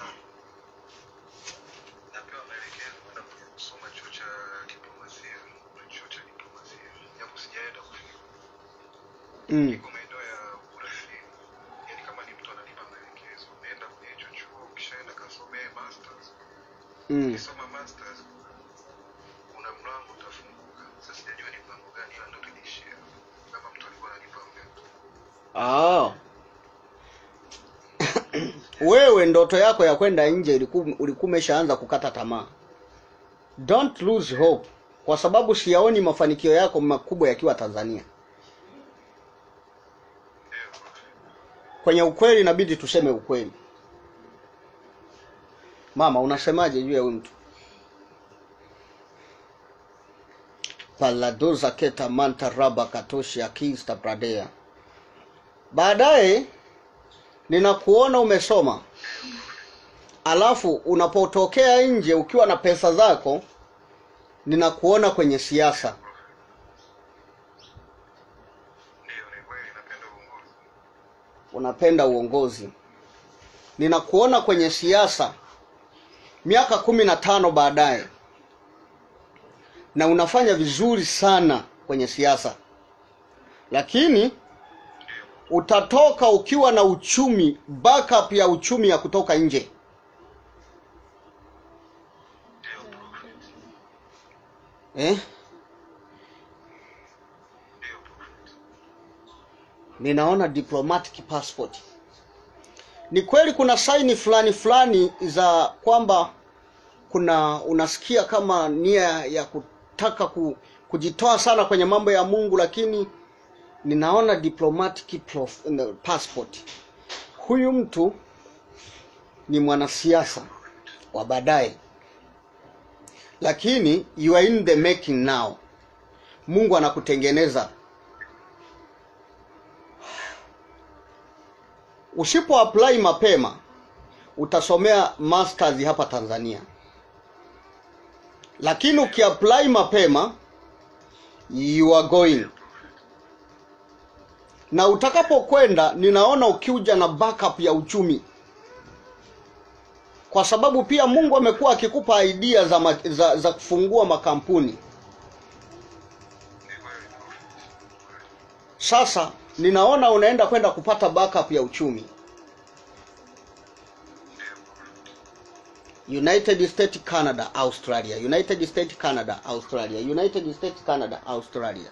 napewa maelekezo kwenda kusoma chuo cha diplomasia, japo sijaenda kufika. Niko maeneo ya urafiki, yani kama ni mtu ananipa maelekezo, naenda kwenye hicho chuo, kishaenda kasome masters. Nikisoma masters kuna mlango utafunguka. Sasa sijajua ni mlango gani, ila ndo tulishia kama mtu alikuwa ananipa Wewe ndoto yako ya kwenda nje ulikuwa umeshaanza kukata tamaa. Don't lose hope, kwa sababu siyaoni mafanikio yako makubwa yakiwa Tanzania. Kwenye ukweli inabidi tuseme ukweli. Mama, unasemaje juu ya huyu mtu? Paladoza keta manta raba katoshi akista pradea. Baadaye ninakuona umesoma. Alafu unapotokea nje ukiwa na pesa zako, ninakuona kwenye siasa. Unapenda uongozi. Ninakuona kwenye siasa miaka 15 baadaye. Na unafanya vizuri sana kwenye siasa. Lakini utatoka ukiwa na uchumi, backup ya uchumi ya kutoka nje. Ninaona diplomatic passport. Ni kweli kuna saini fulani za kwamba kuna unasikia kama nia ya kutaka kujitoa sana kwenye mambo ya Mungu, lakini ninaona diplomatic passport. Huyu mtu ni mwanasiasa wa baadaye. Lakini you are in the making now. Mungu anakutengeneza. Usipo apply mapema utasomea masters hapa Tanzania. Lakini ukiapply mapema you are going. Na utakapokwenda ninaona ukiuja na backup ya uchumi. Kwa sababu pia Mungu amekuwa akikupa idea za kufungua makampuni. Sasa ninaona unaenda kwenda kupata backup ya uchumi. United States, Canada, Australia. United States, Canada, Australia. United States, Canada, Australia.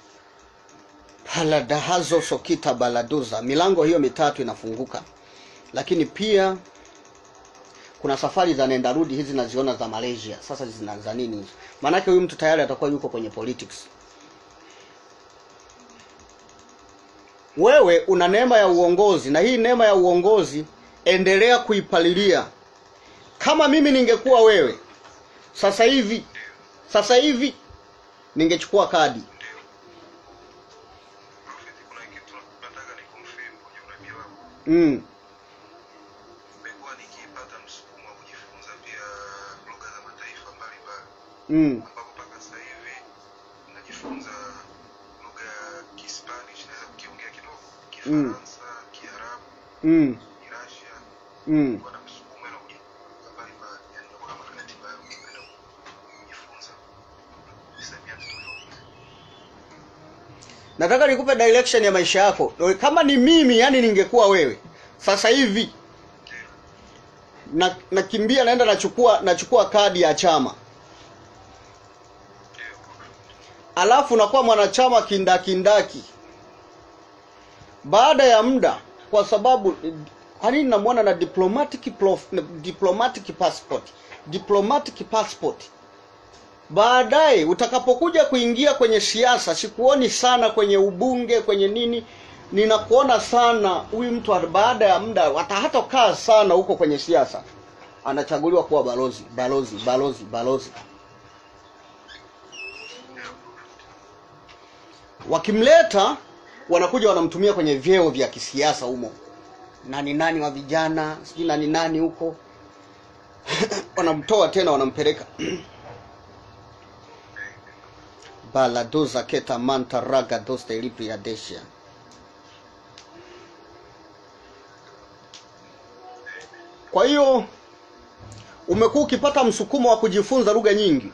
Paladahazo sokita baladuza. Milango hiyo mitatu inafunguka. Lakini pia kuna safari za nenda rudi hizi naziona za Malaysia. Sasa zinaanza nini hizo? Maana yake huyu mtu tayari atakuwa yuko kwenye politics. Wewe una neema ya uongozi, na hii neema ya uongozi endelea kuipalilia. Kama mimi ningekuwa wewe, sasa hivi ningechukua kadi. Nimekuwa nikipata msukumo wa kujifunza pia lugha za mataifa mbalimbali. Ambapo mpaka sasa hivi najifunza lugha ya Kispanish, naweza kukiongea kidogo, Kifaransa, Kiarabu, Kirashia. Kwa msukumo na kujifunza mbalimbali, yani kwa kama ratiba yangu kwenda kujifunza misamiati tofauti. Nataka nikupe direction ya maisha yako. Kama ni mimi, yani ningekuwa wewe, sasa hivi nakimbia naenda nachukua kadi ya chama. Alafu nakuwa mwanachama kindaki. Baada ya muda, kwa sababu kwa nini namuona na diplomatic passport. Baadaye utakapokuja kuingia kwenye siasa, sikuoni sana kwenye ubunge, kwenye nini. Ninakuona sana huyu mtu baada ya muda hata kaa sana huko kwenye siasa, anachaguliwa kuwa balozi. Wakimleta wanakuja wanamtumia kwenye vyeo vya kisiasa humo. Nani wa vijana, sijui nani huko. Wanamtoa tena wanampeleka. bala doza keta manta raga dosta ilipi ya desha. Kwa hiyo umekuwa ukipata msukumo wa kujifunza lugha nyingi.